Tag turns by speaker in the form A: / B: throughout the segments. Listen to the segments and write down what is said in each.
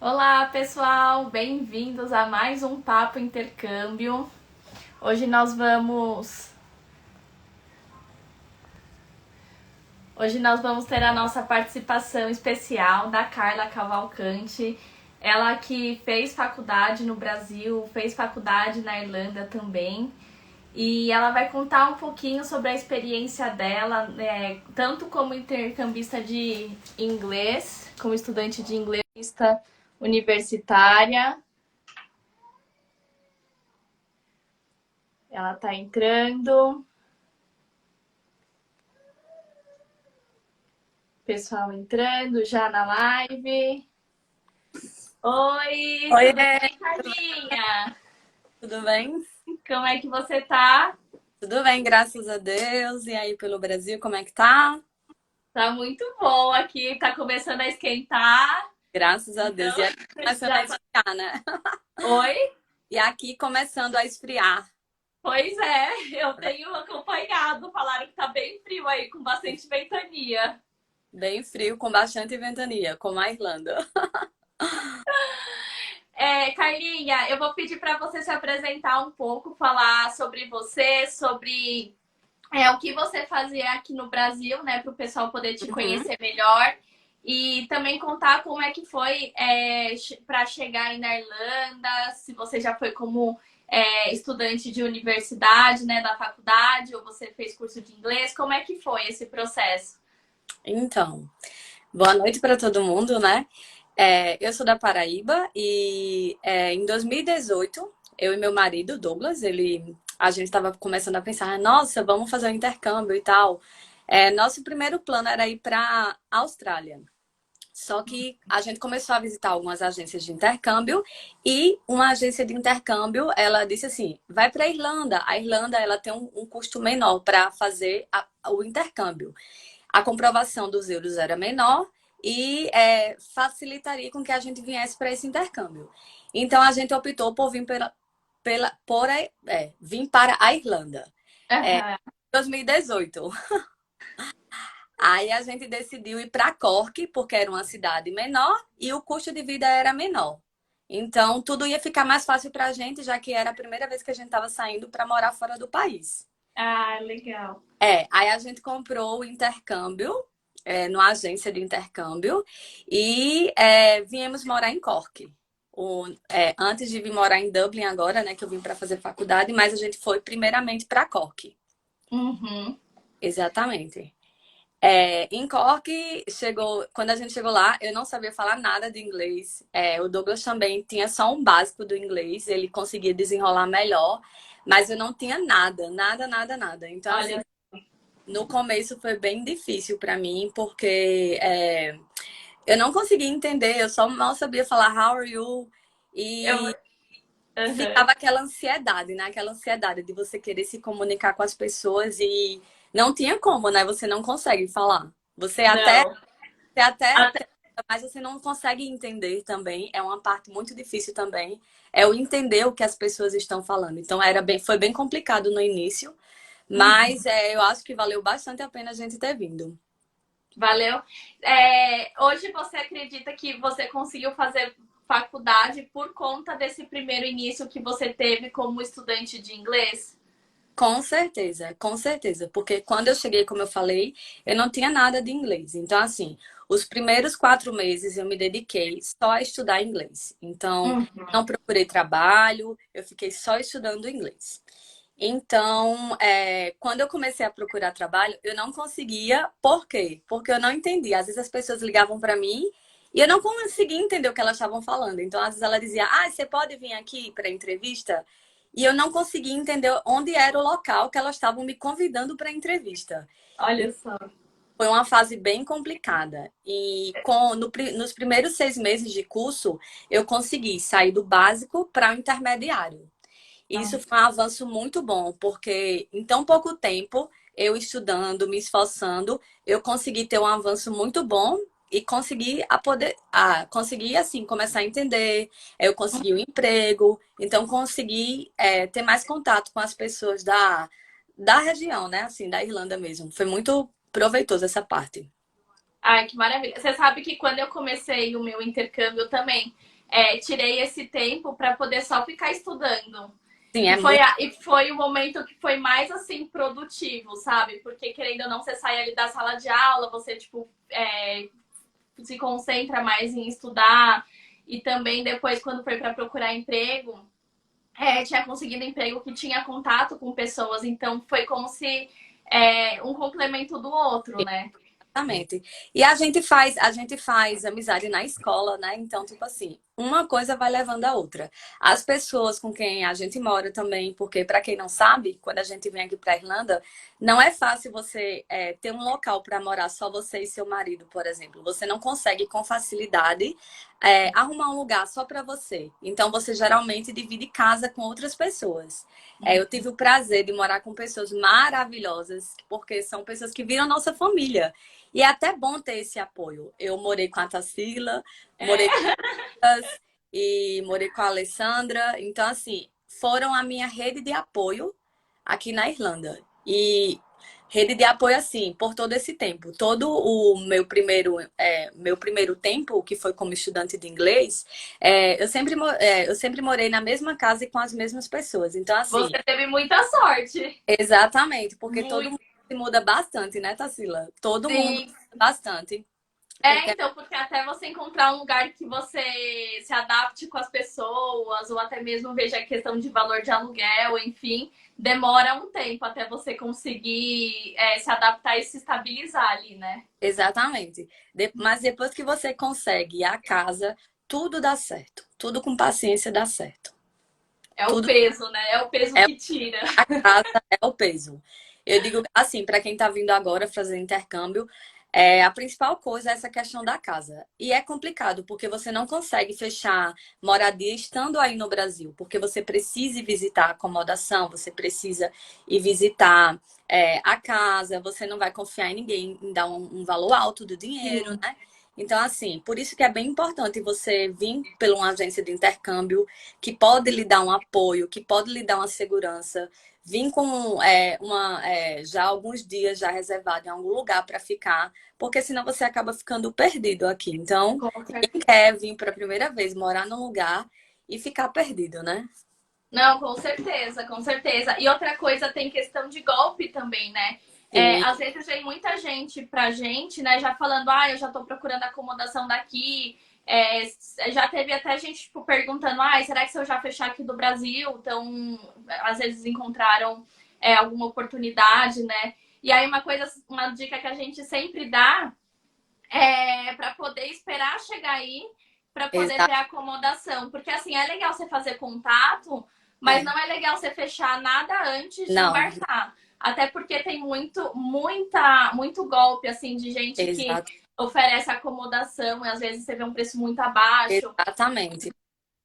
A: Olá, pessoal! Bem-vindos a mais um Papo Intercâmbio. Hoje nós vamos Hoje nós vamos ter a nossa participação especial da Carla Cavalcante. Ela que fez faculdade no Brasil, fez faculdade na Irlanda também. E ela vai contar um pouquinho sobre a experiência dela, tanto como intercambista de inglês, como estudante de inglês universitária. Ela tá entrando. Pessoal entrando já na live. Oi,
B: Oi,
A: tudo bem, Carlinha?
B: tudo bem?
A: Como é que você tá?
B: Tudo bem, graças a Deus. E aí, pelo Brasil, como é que tá?
A: Tá muito bom aqui, tá começando a esquentar.
B: Graças a Deus.
A: Então,
B: E aqui começando a
A: já...
B: esfriar, né?
A: Oi?
B: E aqui começando a esfriar.
A: Pois é, eu tenho acompanhado. Falaram que tá bem frio aí, com bastante ventania.
B: Bem frio, com bastante ventania, como a Irlanda.
A: Carlinha, eu vou pedir para você se apresentar um pouco, falar sobre você, sobre o que você fazia aqui no Brasil, né, para o pessoal poder te
B: Uhum.
A: conhecer melhor. E também contar como é que foi para chegar aí na Irlanda, se você já foi como estudante de universidade, né, da faculdade, ou você fez curso de inglês, como é que foi esse processo?
B: Então, boa noite para todo mundo, né? Eu sou da Paraíba e em 2018, eu e meu marido, Douglas, a gente estava começando a pensar, nossa, vamos fazer um intercâmbio e tal. Nosso primeiro plano era ir para a Austrália. Só que a gente começou a visitar algumas agências de intercâmbio e uma agência de intercâmbio, ela disse assim, vai para a Irlanda. A Irlanda, ela tem um custo menor para fazer o intercâmbio. A comprovação dos euros era menor e facilitaria com que a gente viesse para esse intercâmbio. Então a gente optou por vir para a Irlanda. É,
A: Aham.
B: 2018. Aí a gente decidiu ir para Cork, porque era uma cidade menor e o custo de vida era menor. Então tudo ia ficar mais fácil para a gente, já que era a primeira vez que a gente estava saindo para morar fora do país.
A: Ah, legal.
B: Aí a gente comprou o intercâmbio, numa agência de intercâmbio, e viemos morar em Cork. Antes de vir morar em Dublin agora, né, que eu vim para fazer faculdade, mas a gente foi primeiramente para Cork.
A: Uhum.
B: Exatamente. Em Cork, quando a gente chegou lá, eu não sabia falar nada de inglês. O Douglas também tinha só um básico do inglês, ele conseguia desenrolar melhor, mas eu não tinha nada, nada, nada, nada. Então, assim,
A: Olha,
B: no começo foi bem difícil para mim, porque eu não conseguia entender, eu só mal sabia falar how are you
A: eu.
B: e
A: Uhum.
B: ficava aquela ansiedade, né? Aquela ansiedade de você querer se comunicar com as pessoas e não tinha como, né? Você não consegue falar.
A: Não.
B: Você até
A: Até,
B: tenta, mas você não consegue entender também. É uma parte muito difícil também. É o entender o que as pessoas estão falando. Então foi bem complicado no início. Mas eu acho que valeu bastante a pena a gente ter vindo.
A: valeu. Hoje você acredita que você conseguiu fazer faculdade por conta desse primeiro início que você teve como estudante de inglês?
B: Com certeza. Porque quando eu cheguei, como eu falei, eu não tinha nada de inglês. Então, assim, os primeiros 4 meses eu me dediquei só a estudar inglês. Então,
A: Uhum.
B: não procurei trabalho, eu fiquei só estudando inglês. Então, quando eu comecei a procurar trabalho, eu não conseguia. Por quê? Porque eu não entendia. Às vezes as pessoas ligavam para mim e eu não conseguia entender o que elas estavam falando. Então, às vezes ela dizia: Ah, você pode vir aqui para entrevista? E eu não conseguia entender onde era o local que elas estavam me convidando para entrevista. E
A: Olha só.
B: foi uma fase bem complicada. E nos primeiros 6 meses de curso, eu consegui sair do básico para o intermediário. Isso foi um avanço muito bom, porque em tão pouco tempo, eu estudando, me esforçando, eu consegui ter um avanço muito bom e consegui assim começar a entender, eu consegui um emprego, então consegui ter mais contato com as pessoas da região, né? Assim, da Irlanda mesmo. Foi muito proveitoso essa parte.
A: Ai, que maravilha. Você sabe que quando eu comecei o meu intercâmbio também, tirei esse tempo para poder só ficar estudando.
B: Sim,
A: E
B: é
A: foi,
B: muito.
A: e foi o momento que foi mais, assim, produtivo, sabe? Porque, querendo ou não, você sai ali da sala de aula, você, tipo, se concentra mais em estudar. E também, depois, quando foi para procurar emprego, tinha conseguido emprego que tinha contato com pessoas. Então, foi como se um complemento do outro, né?
B: Exatamente. E a gente faz amizade na escola, né? Então, tipo assim, uma coisa vai levando a outra. As pessoas com quem a gente mora também, porque para quem não sabe, quando a gente vem aqui para Irlanda, não é fácil você ter um local para morar só você e seu marido, por exemplo. Você não consegue com facilidade arrumar um lugar só para você. Então, você geralmente divide casa com outras pessoas. Eu tive o prazer de morar com pessoas maravilhosas, porque são pessoas que viram nossa família. E é até bom ter esse apoio. Eu morei com a Tarsila, morei com
A: É.
B: elas e morei com a Alessandra. Então, assim, foram a minha rede de apoio aqui na Irlanda. E rede de apoio, assim, por todo esse tempo. Todo o meu primeiro tempo, que foi como estudante de inglês, eu sempre morei na mesma casa e com as mesmas pessoas. Então, assim,
A: Você teve muita sorte.
B: exatamente, porque todo
A: Muito.
B: mundo se muda bastante, né, Tarsila? Todo mundo
A: Sim.
B: muda bastante. Porque
A: Então, porque até você encontrar um lugar que você se adapte com as pessoas, ou até mesmo veja a questão de valor de aluguel, enfim, demora um tempo até você conseguir se adaptar e se estabilizar ali, né?
B: exatamente. Mas depois que você consegue a casa, tudo dá certo. Tudo com paciência dá certo.
A: É o
B: Tudo
A: peso, né? É o peso
B: é
A: que tira.
B: a casa, é o peso. Eu digo assim, para quem está vindo agora fazer intercâmbio, a principal coisa é essa questão da casa. E é complicado, porque você não consegue fechar moradia estando aí no Brasil, porque você precisa ir visitar a acomodação, você precisa ir visitar a casa, você não vai confiar em ninguém em dar um valor alto do dinheiro,
A: Sim,
B: né? Então, assim, por isso que é bem importante você vir por uma agência de intercâmbio que pode lhe dar um apoio, que pode lhe dar uma segurança, vir com já alguns dias já reservado em algum lugar para ficar, porque senão você acaba ficando perdido aqui. Então,
A: com
B: quem
A: certeza.
B: quer vir para a primeira vez morar num lugar e ficar perdido, né?
A: Não, com certeza, com certeza. E outra coisa, tem questão de golpe também, né?
B: Sim,
A: Às vezes vem muita gente pra gente, né, já falando, eu já tô procurando acomodação daqui. Já teve até gente, tipo, perguntando, será que se eu já fechar aqui do Brasil? Então, às vezes encontraram alguma oportunidade, né? E aí uma dica que a gente sempre dá para poder esperar chegar aí para poder
B: exato.
A: ver a acomodação. Porque assim, é legal você fazer contato, mas
B: É.
A: não é legal você fechar nada antes de
B: Não,
A: embarcar. Até porque tem muito golpe assim de gente que
B: exato,
A: oferece acomodação e às vezes você vê um preço muito abaixo,
B: exatamente.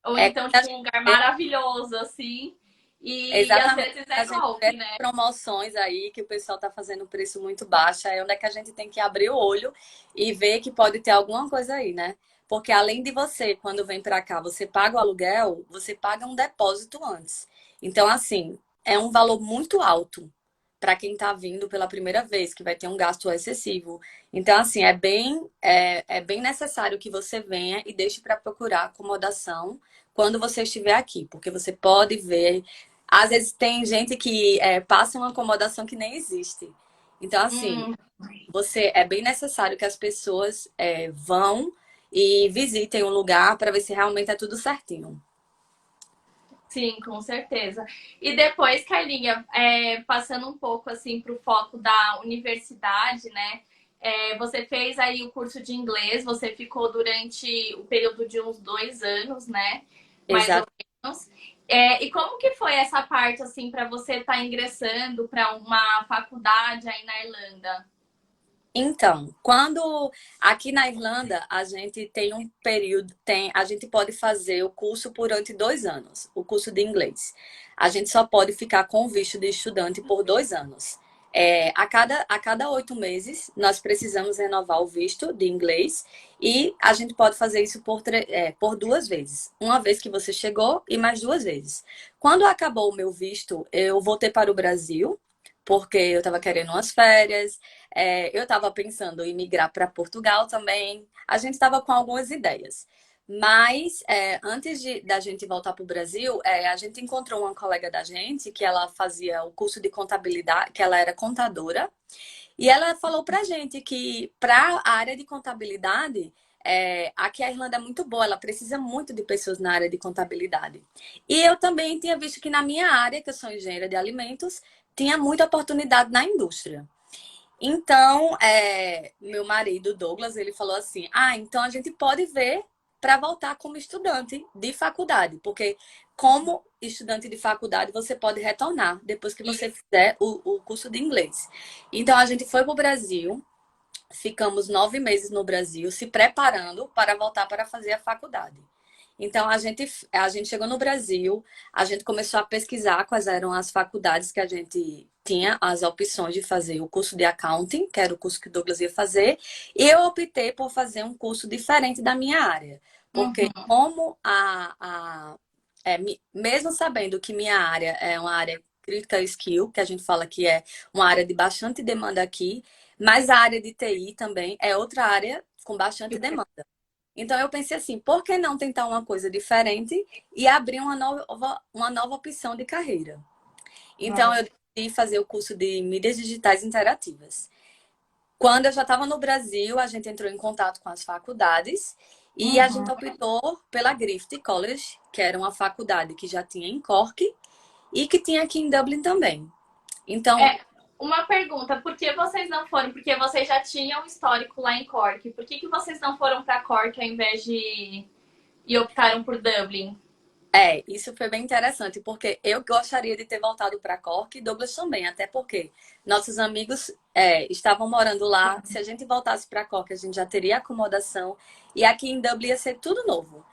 A: ou
B: É
A: então
B: quando a
A: tipo um
B: gente
A: lugar
B: vê,
A: maravilhoso assim, e às
B: exatamente,
A: vezes
B: quando
A: é
B: a gente vê
A: golpe, né?
B: promoções aí que o pessoal está fazendo preço muito baixo, é onde é que a gente tem que abrir o olho e ver que pode ter alguma coisa aí, né? Porque além de você, quando vem para cá, você paga o aluguel, você paga um depósito antes. Então, assim, é um valor muito alto para quem está vindo pela primeira vez, que vai ter um gasto excessivo. Então, assim, é bem necessário que você venha e deixe para procurar acomodação quando você estiver aqui, porque você pode ver. Às vezes tem gente que passa uma acomodação que nem existe. Então, assim,
A: Hum,
B: você é bem necessário que as pessoas vão e visitem o lugar para ver se realmente é tudo certinho.
A: sim, com certeza. E depois, Carlinha, passando um pouco assim para o foco da universidade, né? Você fez aí o curso de inglês, você ficou durante o período de uns 2 anos, né? Mais ou
B: Exato.
A: menos. E como que foi essa parte assim para você estar ingressando para uma faculdade aí na Irlanda?
B: Então, quando aqui na Irlanda a gente tem um período, a gente pode fazer o curso durante 2 anos, o curso de inglês. A gente só pode ficar com o visto de estudante por 2 anos. A cada 8 meses, nós precisamos renovar o visto de inglês e a gente pode fazer isso por 2 vezes. Uma vez que você chegou e mais 2 vezes. Quando acabou o meu visto, eu voltei para o Brasil, porque eu estava querendo umas férias. Eu estava pensando em migrar para Portugal também. A gente estava com algumas ideias. Mas antes da gente voltar para o Brasil, a gente encontrou uma colega da gente que ela fazia o curso de contabilidade, que ela era contadora, e ela falou para a gente que para a área de contabilidade, aqui a Irlanda é muito boa, ela precisa muito de pessoas na área de contabilidade. E eu também tinha visto que na minha área, que eu sou engenheira de alimentos, tinha muita oportunidade na indústria. Então, meu marido, Douglas, ele falou assim: ah, então a gente pode ver para voltar como estudante de faculdade, porque como estudante de faculdade você pode retornar depois que você fizer o curso de inglês. Então, a gente foi para o Brasil, ficamos 9 meses no Brasil, se preparando para voltar para fazer a faculdade. Então, a gente chegou no Brasil, a gente começou a pesquisar quais eram as faculdades que a gente tinha as opções de fazer o curso de accounting, que era o curso que o Douglas ia fazer, e eu optei por fazer um curso diferente da minha área. Porque
A: Uhum.
B: como mesmo sabendo que minha área é uma área critical skill, que a gente fala que é uma área de bastante demanda aqui, mas a área de TI também é outra área com bastante demanda. Então eu pensei assim, por que não tentar uma coisa diferente e abrir uma nova opção de carreira? Então eu
A: Nossa.
B: decidi fazer o curso de mídias digitais interativas. Quando eu já estava no Brasil, a gente entrou em contato com as faculdades e a gente
A: Uhum.
B: optou pela Griffith College, que era uma faculdade que já tinha em Cork e que tinha aqui em Dublin também. Então,
A: É, uma pergunta, por que vocês não foram? Porque vocês já tinham um histórico lá em Cork. Por que vocês não foram para Cork ao invés de e optaram por Dublin?
B: isso foi bem interessante, porque eu gostaria de ter voltado para Cork e Douglas também, até porque nossos amigos estavam morando lá. Se a gente voltasse para Cork, a gente já teria acomodação e aqui em Dublin ia ser tudo novo.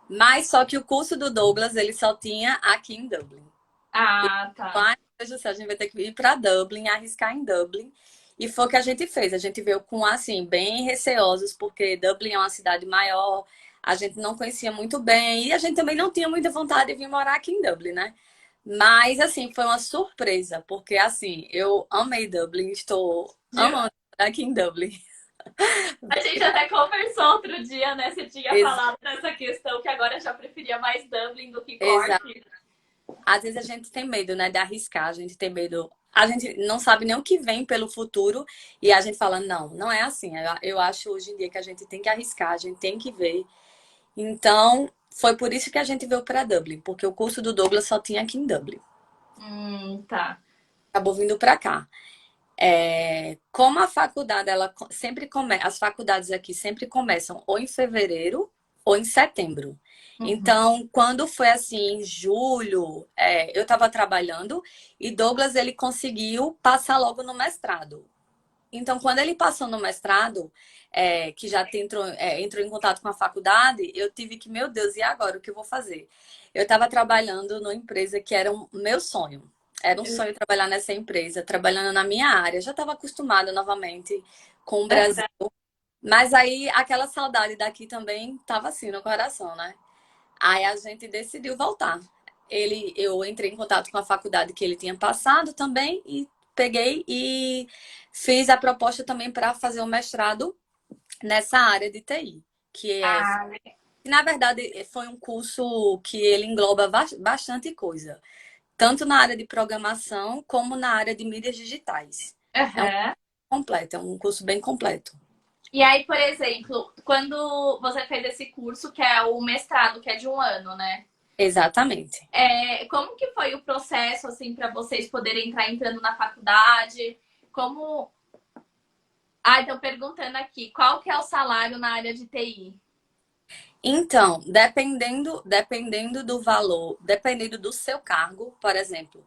B: Mas só que o curso do Douglas, ele só tinha aqui em Dublin.
A: Ah, tá.
B: Ai, meu Deus do céu, a gente vai ter que ir para Dublin, arriscar em Dublin. E foi o que a gente fez. A gente veio com, assim, bem receosos, porque Dublin é uma cidade maior, a gente não conhecia muito bem, e a gente também não tinha muita vontade de vir morar aqui em Dublin, né? Mas, assim, foi uma surpresa, porque, assim, eu amei Dublin, estou amando aqui em Dublin.
A: A gente até conversou outro dia, né? Você tinha
B: Ex
A: falado dessa questão que agora já preferia mais Dublin do que
B: Exato.
A: Cork.
B: Às vezes a gente tem medo, né, de arriscar, a gente tem medo. A gente não sabe nem o que vem pelo futuro e a gente fala, não, não é assim. Eu acho hoje em dia que a gente tem que arriscar, a gente tem que ver. Então, foi por isso que a gente veio para Dublin, porque o curso do Douglas só tinha aqui em Dublin.
A: Tá.
B: Acabou vindo para cá. Como a faculdade, sempre começa, as faculdades aqui sempre começam ou em fevereiro ou em setembro.
A: Uhum.
B: Então, quando foi assim, em julho, eu estava trabalhando e Douglas ele conseguiu passar logo no mestrado. Então, quando ele passou no mestrado, que já entrou em contato com a faculdade, eu tive que, meu Deus, e agora? O que eu vou fazer? Eu estava trabalhando numa empresa que era um meu sonho. Era um sonho trabalhar nessa empresa, trabalhando na minha área. Já estava acostumada novamente com o Brasil. Mas aí aquela saudade daqui também estava assim no coração, né? Aí a gente decidiu voltar. Eu entrei em contato com a faculdade que ele tinha passado também e peguei e fiz a proposta também para fazer o mestrado nessa área de TI,
A: Ah,
B: que na verdade foi um curso que ele engloba bastante coisa, tanto na área de programação como na área de mídias digitais. É um
A: aham.
B: completo, é um curso bem completo.
A: E aí, por exemplo, quando você fez esse curso, que é o mestrado, que é de um ano, né?
B: Exatamente.
A: Como que foi o processo, assim, para vocês poderem entrar entrando na faculdade? Como... Ah, então perguntando aqui, qual que é o salário na área de TI?
B: Então, dependendo do valor, dependendo do seu cargo, por exemplo,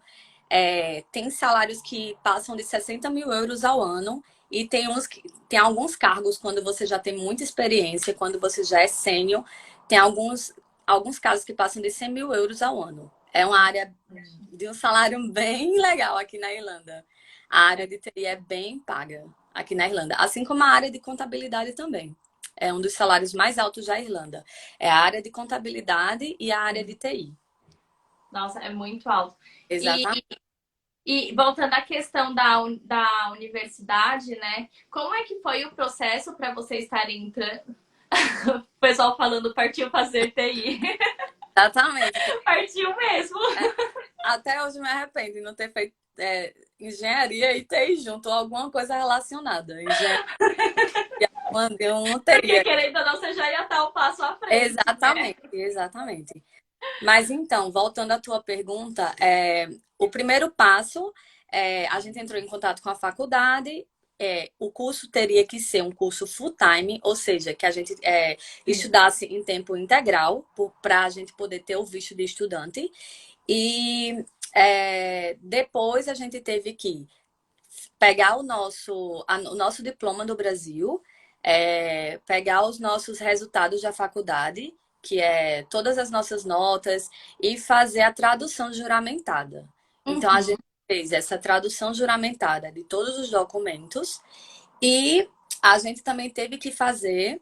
B: tem salários que passam de 60 mil euros ao ano e tem alguns cargos quando você já tem muita experiência, quando você já é sênior, tem alguns casos que passam de 100 mil euros ao ano. É uma área de um salário bem legal aqui na Irlanda. A área de TI é bem paga aqui na Irlanda, assim como a área de contabilidade também. É um dos salários mais altos da Irlanda. É a área de contabilidade e a área de TI.
A: Nossa, é muito alto. E,
B: Exatamente.
A: e voltando à questão da universidade, né? Como é que foi o processo para vocês estarem entrando? pessoal falando partiu fazer TI.
B: Exatamente.
A: Partiu mesmo.
B: Até hoje me arrependo de não ter feito engenharia e TI junto, ou alguma coisa relacionada. Engenharia, eu não
A: Porque
B: teria.
A: querendo ou não, você já ia estar o passo à frente, né?
B: Exatamente, exatamente. Mas então, voltando à tua pergunta, o primeiro passo, a gente entrou em contato com a faculdade. O curso teria que ser um curso full-time, ou seja, que a gente estudasse em tempo integral, para a gente poder ter o visto de estudante. E depois a gente teve que pegar o nosso diploma do Brasil, pegar os nossos resultados da faculdade, que é todas as nossas notas, e fazer a tradução juramentada. Então, a
A: Uhum.
B: gente fez essa tradução juramentada de todos os documentos e a gente também teve que fazer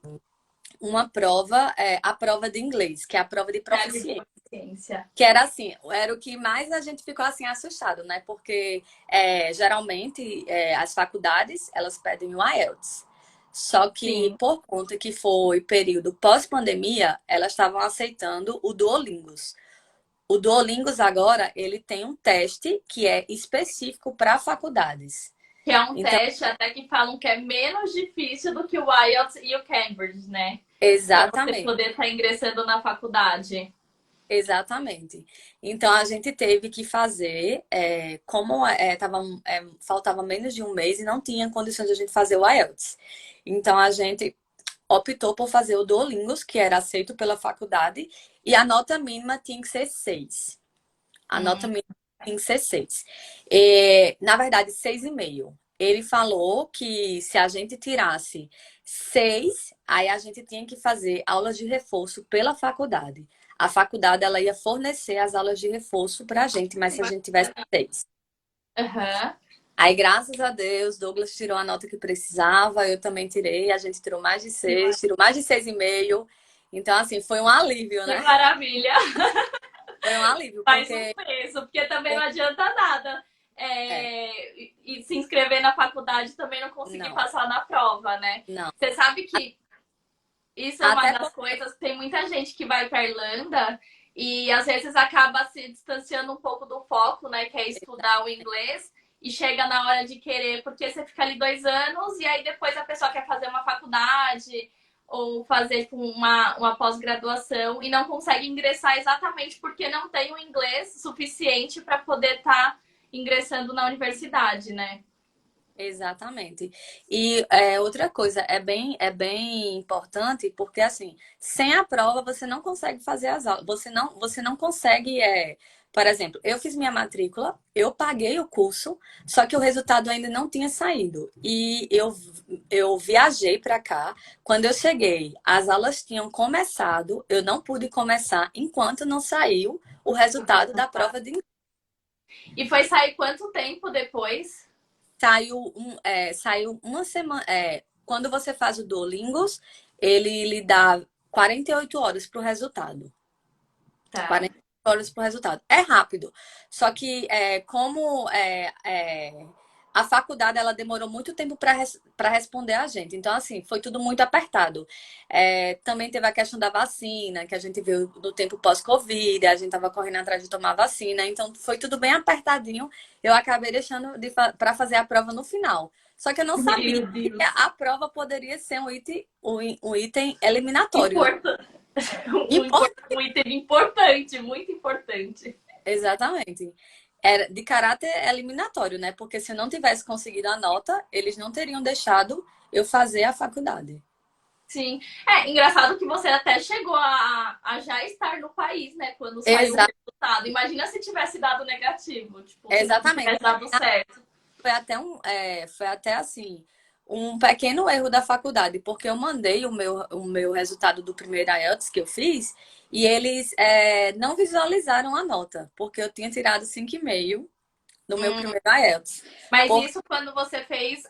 B: uma prova, a prova de inglês, que é a prova de
A: É de
B: proficiência.
A: proficiência.
B: Que era assim, era o que mais a gente ficou assim assustado, né? Porque geralmente as faculdades elas pedem o IELTS. Só que
A: Sim.
B: por conta que foi período pós-pandemia, elas estavam aceitando o Duolingus. O Duolingus agora ele tem um teste que é específico para faculdades.
A: Que é um
B: Então,
A: teste até que falam que é menos difícil do que o IELTS e o Cambridge, né? Para você
B: exatamente.
A: poder estar ingressando na faculdade.
B: Exatamente. Então a gente teve que fazer, como faltava menos de um mês e não tinha condições de a gente fazer o IELTS. Então a gente optou por fazer o Duolingo, que era aceito pela faculdade, e a nota mínima tinha que ser 6. A nota
A: Hum.
B: mínima tinha que ser 6. Na verdade, 6,5. Ele falou que se a gente tirasse 6, aí a gente tinha que fazer aulas de reforço pela faculdade. A faculdade ela ia fornecer as aulas de reforço para a gente, mas se a gente tivesse 6.
A: Uhum.
B: Aí, graças a Deus, Douglas tirou a nota que precisava, eu também tirei, a gente tirou mais de 6, tirou mais de 6,5. Então, assim, foi um alívio,
A: Que
B: né?
A: maravilha!
B: Foi um alívio,
A: Faz um
B: porque
A: preço, porque também não adianta nada.
B: é,
A: E se inscrever na faculdade também não conseguir
B: não,
A: passar na prova, né?
B: não.
A: Você sabe que isso é uma
B: Até
A: das coisas. Tem muita gente que vai para Irlanda e às vezes acaba se distanciando um pouco do foco, né? Que é estudar o inglês e chega na hora de querer, porque você fica ali 2 anos e aí depois a pessoa quer fazer uma faculdade ou fazer uma pós-graduação e não consegue ingressar exatamente porque não tem o inglês suficiente para poder estar ingressando na universidade, né?
B: exatamente. E outra coisa, é bem importante, porque assim, sem a prova você não consegue fazer as aulas, você não consegue, por exemplo, eu fiz minha matrícula, eu paguei o curso, só que o resultado ainda não tinha saído. E eu viajei para cá, quando eu cheguei, as aulas tinham começado, eu não pude começar enquanto não saiu o resultado da prova de
A: E foi sair quanto tempo depois?
B: saiu uma semana. Quando você faz o Duolingos, ele lhe dá 48 horas para o resultado.
A: Tá.
B: 48 horas para o resultado. É rápido. Só que, como a faculdade ela demorou muito tempo para responder a gente. Então, assim, foi tudo muito apertado. Também teve a questão da vacina, que a gente viu no tempo pós-Covid, a gente estava correndo atrás de tomar vacina. Então, foi tudo bem apertadinho. Eu acabei deixando para fazer a prova no final. Só que eu não sabia
A: Meu
B: que
A: Deus.
B: a prova poderia ser um item eliminatório, né?
A: Importante. Um item importante, muito importante.
B: Exatamente. Era de caráter eliminatório, né? Porque se eu não tivesse conseguido a nota, eles não teriam deixado eu fazer a faculdade.
A: Sim. É engraçado que você até chegou a já estar no país, né? Quando saiu o
B: Exa
A: resultado. Imagina se tivesse dado negativo, tipo, se não
B: exatamente.
A: tivesse dado certo.
B: Foi até assim, um pequeno erro da faculdade, porque eu mandei o meu resultado do primeiro IELTS que eu fiz e eles não visualizaram a nota, porque eu tinha tirado 5,5 no meu
A: Hum.
B: primeiro IELTS.
A: Mas
B: Por...
A: isso quando você fez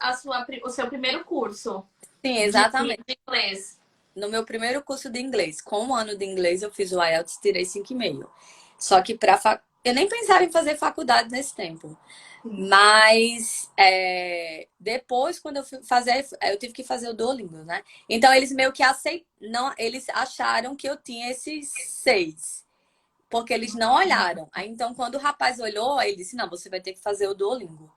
A: o seu primeiro curso
B: Sim,
A: de
B: exatamente.
A: inglês.
B: No meu primeiro curso de inglês, com um ano de inglês, eu fiz o IELTS e tirei 5,5. Só que eu nem pensava em fazer faculdade nesse tempo. Mas depois, quando eu fui fazer, eu tive que fazer o Duolingo, né? Então eles meio que não, eles acharam que eu tinha esses 6, porque eles não olharam. Aí então, quando o rapaz olhou, aí ele disse: Não, você vai ter que fazer o Duolingo.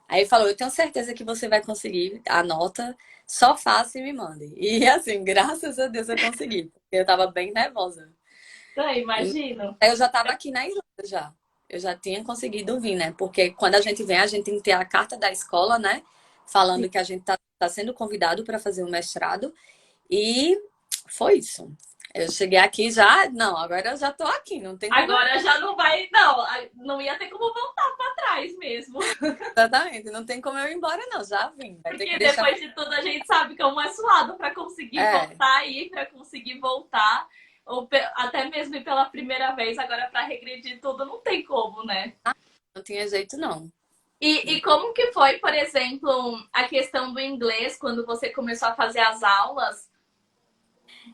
B: Aí ele falou: Eu tenho certeza que você vai conseguir a nota, só faça e me mande. E assim, graças a Deus eu consegui, porque eu tava bem nervosa.
A: Então, imagino.
B: Eu já estava aqui na Irlanda já. Eu já tinha conseguido vir, né? Porque quando a gente vem, a gente tem que ter a carta da escola, né? Falando que a gente tá sendo convidado para fazer um mestrado. E foi isso. Eu cheguei aqui já. Não, agora eu já tô aqui, não tem como.
A: Agora já não vai, não, não ia ter como voltar para trás mesmo.
B: Exatamente, não tem como eu ir embora, não. Já vim. Vai ter que
A: Porque
B: deixar.
A: depois de tudo a gente sabe como é suado para conseguir
B: É,
A: voltar aí, para conseguir voltar, ou até mesmo ir pela primeira vez, agora para regredir tudo não tem como, né?
B: não tinha jeito, não.
A: E como que foi, por exemplo, a questão do inglês quando você começou a fazer as aulas?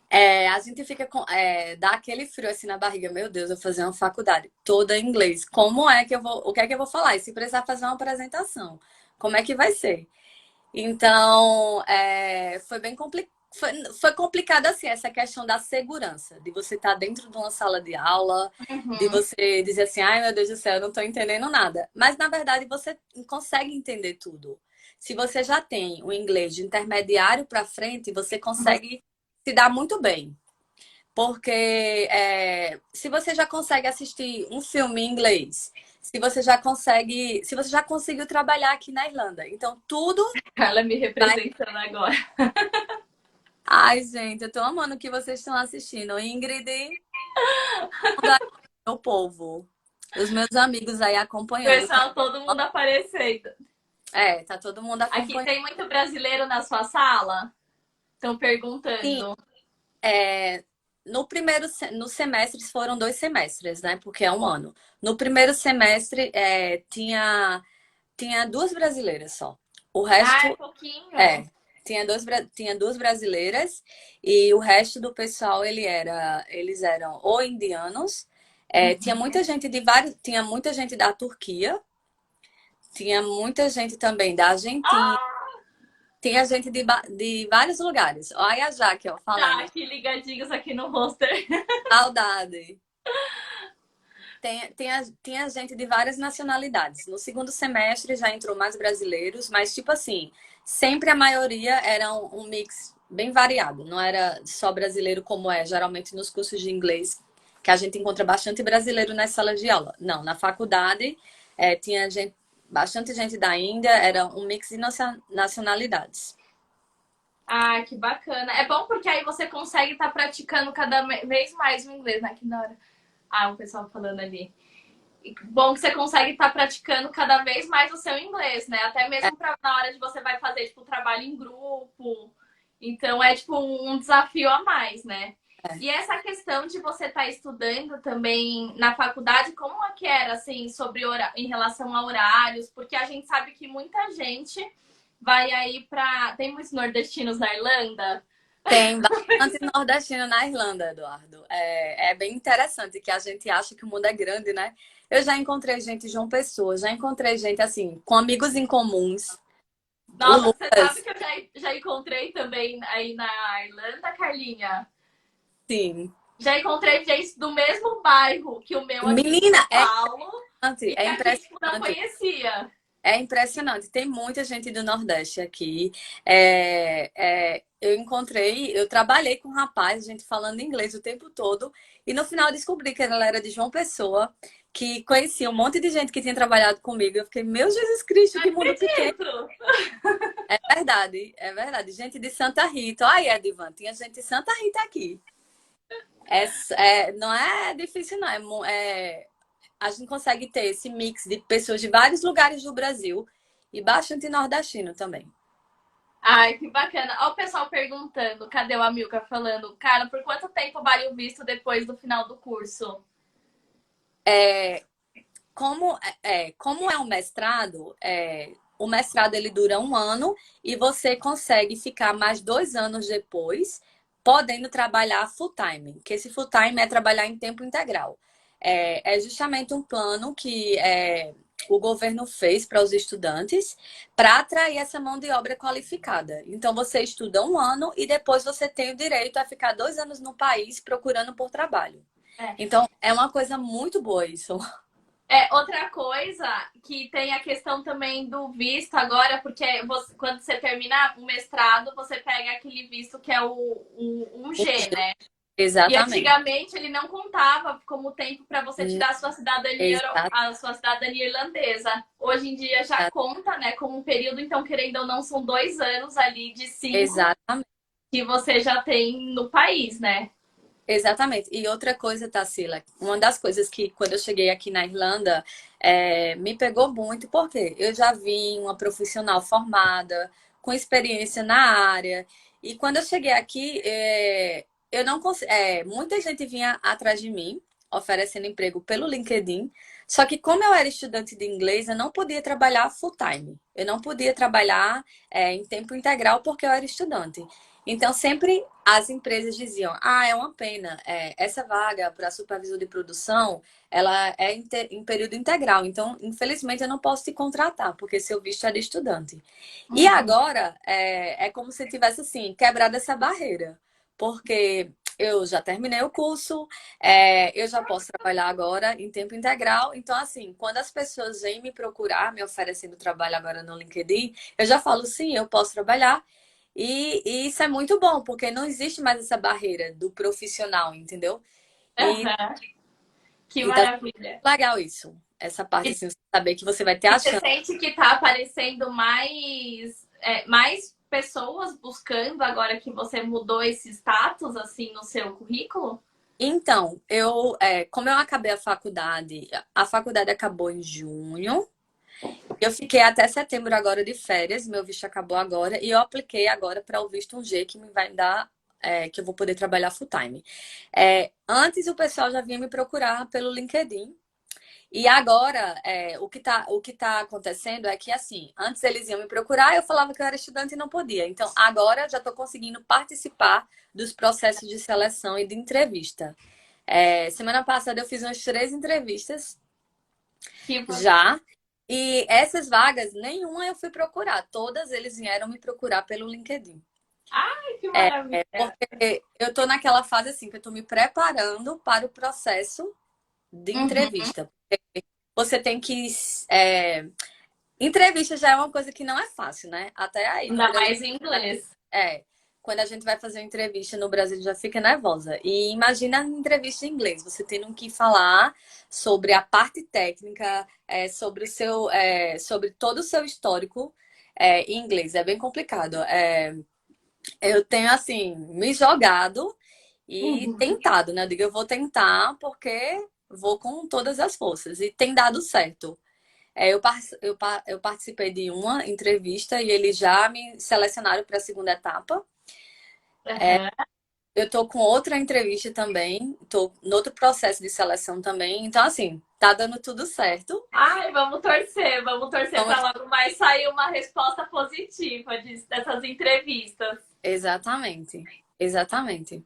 B: A gente fica com. Dá aquele frio assim na barriga. Meu Deus, eu vou fazer uma faculdade toda em inglês. Como é que eu vou. O que é que eu vou falar? E se precisar fazer uma apresentação, como é que vai ser? Então, foi bem complicado. Foi complicado assim, essa questão da segurança, de você estar dentro de uma sala de aula, de
A: Uhum.
B: você dizer assim, ai meu Deus do céu, eu não estou entendendo nada. Mas na verdade você consegue entender tudo. Se você já tem o inglês de intermediário para frente, você consegue se dar muito bem. Porque se você já consegue assistir um filme em inglês, se você já conseguiu trabalhar aqui na Irlanda, então tudo
A: Carla me
B: vai.
A: representando agora.
B: Ai, gente, eu tô amando o que vocês estão assistindo. Ingrid, meu povo, os meus amigos aí acompanhando.
A: Pessoal, todo mundo aparecendo.
B: Tá todo mundo
A: Aqui
B: acompanhando.
A: tem muito brasileiro na sua sala? Estão
B: Sim,
A: perguntando.
B: no semestre foram 2 semestres, né? Porque é um ano. No primeiro semestre tinha 2 brasileiras só. O
A: Ah, é
B: resto
A: pouquinho.
B: é. Tinha 2 brasileiras e o resto do pessoal eles eram ou indianos, tinha muita gente da Turquia, tinha muita gente também da Argentina,
A: Ah,
B: tinha gente de vários lugares. Olha a Jaque, ó,
A: já
B: falando.
A: aqui ligadinhos aqui no roster.
B: Saudade. Tinha gente de várias nacionalidades. No segundo semestre já entrou mais brasileiros, mas tipo assim, sempre a maioria era um mix bem variado. Não era só brasileiro como é geralmente nos cursos de inglês, que a gente encontra bastante brasileiro nas salas de aula. Não, na faculdade tinha bastante gente da Índia, era um mix de nacionalidades.
A: Ah, que bacana. É bom porque aí você consegue estar praticando cada vez mais o inglês, né? Que da hora. Ah, o pessoal falando ali. Bom que você consegue estar praticando cada vez mais o seu inglês, né? Até mesmo na hora de você vai fazer, tipo, trabalho em grupo. Então é tipo um desafio a mais, né? E essa questão de você estar estudando também na faculdade, como é que era, assim, em relação a horários? Porque a gente sabe que muita gente vai aí para. Tem muitos nordestinos na Irlanda?
B: Tem bastante nordestino na Irlanda, Eduardo. É bem interessante que a gente acha que o mundo é grande, né? Eu já encontrei gente de João Pessoa, já encontrei gente assim, com amigos em comuns. O
A: Nossa, você sabe
B: Lucas,
A: que eu já encontrei também aí na Irlanda, Carlinha?
B: sim.
A: Já encontrei gente do mesmo bairro que o meu aqui em
B: Menina,
A: São Paulo e
B: é
A: que a gente não
B: impressionante.
A: conhecia.
B: É impressionante. Tem muita gente do Nordeste aqui. Eu trabalhei com um rapaz, gente falando inglês o tempo todo, e no final eu descobri que ela era de João Pessoa, que conhecia um monte de gente que tinha trabalhado comigo. Eu fiquei, meu Jesus Cristo,
A: Não
B: que mundo pequeno.
A: acredito!
B: É verdade, é verdade. Gente de Santa Rita. Aí, Edivan, tinha gente de Santa Rita aqui. Não é difícil, não. A gente consegue ter esse mix de pessoas de vários lugares do Brasil e bastante nordestino também.
A: Ai, que bacana. Olha o pessoal perguntando, cadê o Amilcar falando? Cara, por quanto tempo vale o visto depois do final do curso?
B: Como é um mestrado, o mestrado ele dura um ano e você consegue ficar mais 2 anos depois, podendo trabalhar full time, que esse full time é trabalhar em tempo integral. É justamente um plano que o governo fez para os estudantes para atrair essa mão de obra qualificada. Então, você estuda um ano e depois você tem o direito a ficar 2 anos no país procurando por trabalho.
A: É.
B: Então, é uma coisa muito boa isso.
A: Outra coisa que tem a questão também do visto agora, porque quando você termina o mestrado, você pega aquele visto que é o 1G, né? E
B: Exatamente.
A: antigamente ele não contava como tempo para você tirar
B: Exato.
A: a sua cidadania irlandesa. Hoje em dia já conta, né, como um período, então querendo ou não, são 2 anos ali de 5
B: Exatamente.
A: que você já tem no país, né?
B: Exatamente. E outra coisa, Tarsila, uma das coisas que quando eu cheguei aqui na Irlanda me pegou muito, porque eu já vi uma profissional formada, com experiência na área, e quando eu cheguei aqui, eu não consegui, muita gente vinha atrás de mim, oferecendo emprego pelo LinkedIn, só que como eu era estudante de inglês, eu não podia trabalhar full time, eu não podia trabalhar em tempo integral porque eu era estudante. Então, sempre as empresas diziam: ah, é uma pena, essa vaga para supervisor de produção, ela é em período integral. Então, infelizmente, eu não posso te contratar, porque seu visto é de estudante. E
A: Uhum.
B: agora, é como se tivesse, assim, quebrado essa barreira. Porque eu já terminei o curso, eu já posso trabalhar agora em tempo integral. Então, assim, quando as pessoas vêm me procurar, me oferecendo trabalho agora no LinkedIn, eu já falo: sim, eu posso trabalhar. E isso é muito bom, porque não existe mais essa barreira do profissional, entendeu? E,
A: Uhum. Que
B: e tá
A: maravilha.
B: legal isso. Essa parte,
A: E,
B: assim, você saber que você vai ter
A: e
B: a
A: você
B: chance.
A: sente que tá aparecendo mais pessoas buscando agora que você mudou esse status assim no seu currículo?
B: Então, como eu acabei a faculdade acabou em junho, eu fiquei até setembro agora de férias, meu visto acabou agora, e eu apliquei agora para o visto 1G, que me vai dar, que eu vou poder trabalhar full time. Antes o pessoal já vinha me procurar pelo LinkedIn. E agora, o que tá acontecendo é que, assim, antes eles iam me procurar, eu falava que eu era estudante e não podia. Então, agora já estou conseguindo participar dos processos de seleção e de entrevista. Semana passada eu fiz umas 3 entrevistas
A: Que
B: já, e essas vagas, nenhuma eu fui procurar. Todas eles vieram me procurar pelo LinkedIn.
A: Ai, que maravilha.
B: Porque eu estou naquela fase, assim, que eu estou me preparando para o processo de
A: Uhum.
B: entrevista. Você tem que. Entrevista já é uma coisa que não é fácil, né? Até aí,
A: Ainda mais em inglês.
B: é, quando a gente vai fazer uma entrevista no Brasil, já fica nervosa. E imagina a entrevista em inglês, você tendo que falar sobre a parte técnica, sobre todo o seu histórico em inglês. É bem complicado. Eu tenho, assim, me jogado e
A: Uhum.
B: tentado, né? Eu digo, eu vou tentar porque vou com todas as forças. E tem dado certo. Eu participei de uma entrevista e eles já me selecionaram para a segunda etapa.
A: Uhum.
B: Eu tô com outra entrevista também, tô no outro processo de seleção também. Então, assim, tá dando tudo certo.
A: Ai, vamos torcer
B: Vamos...
A: para logo mais sair uma resposta positiva dessas entrevistas.
B: Exatamente, exatamente.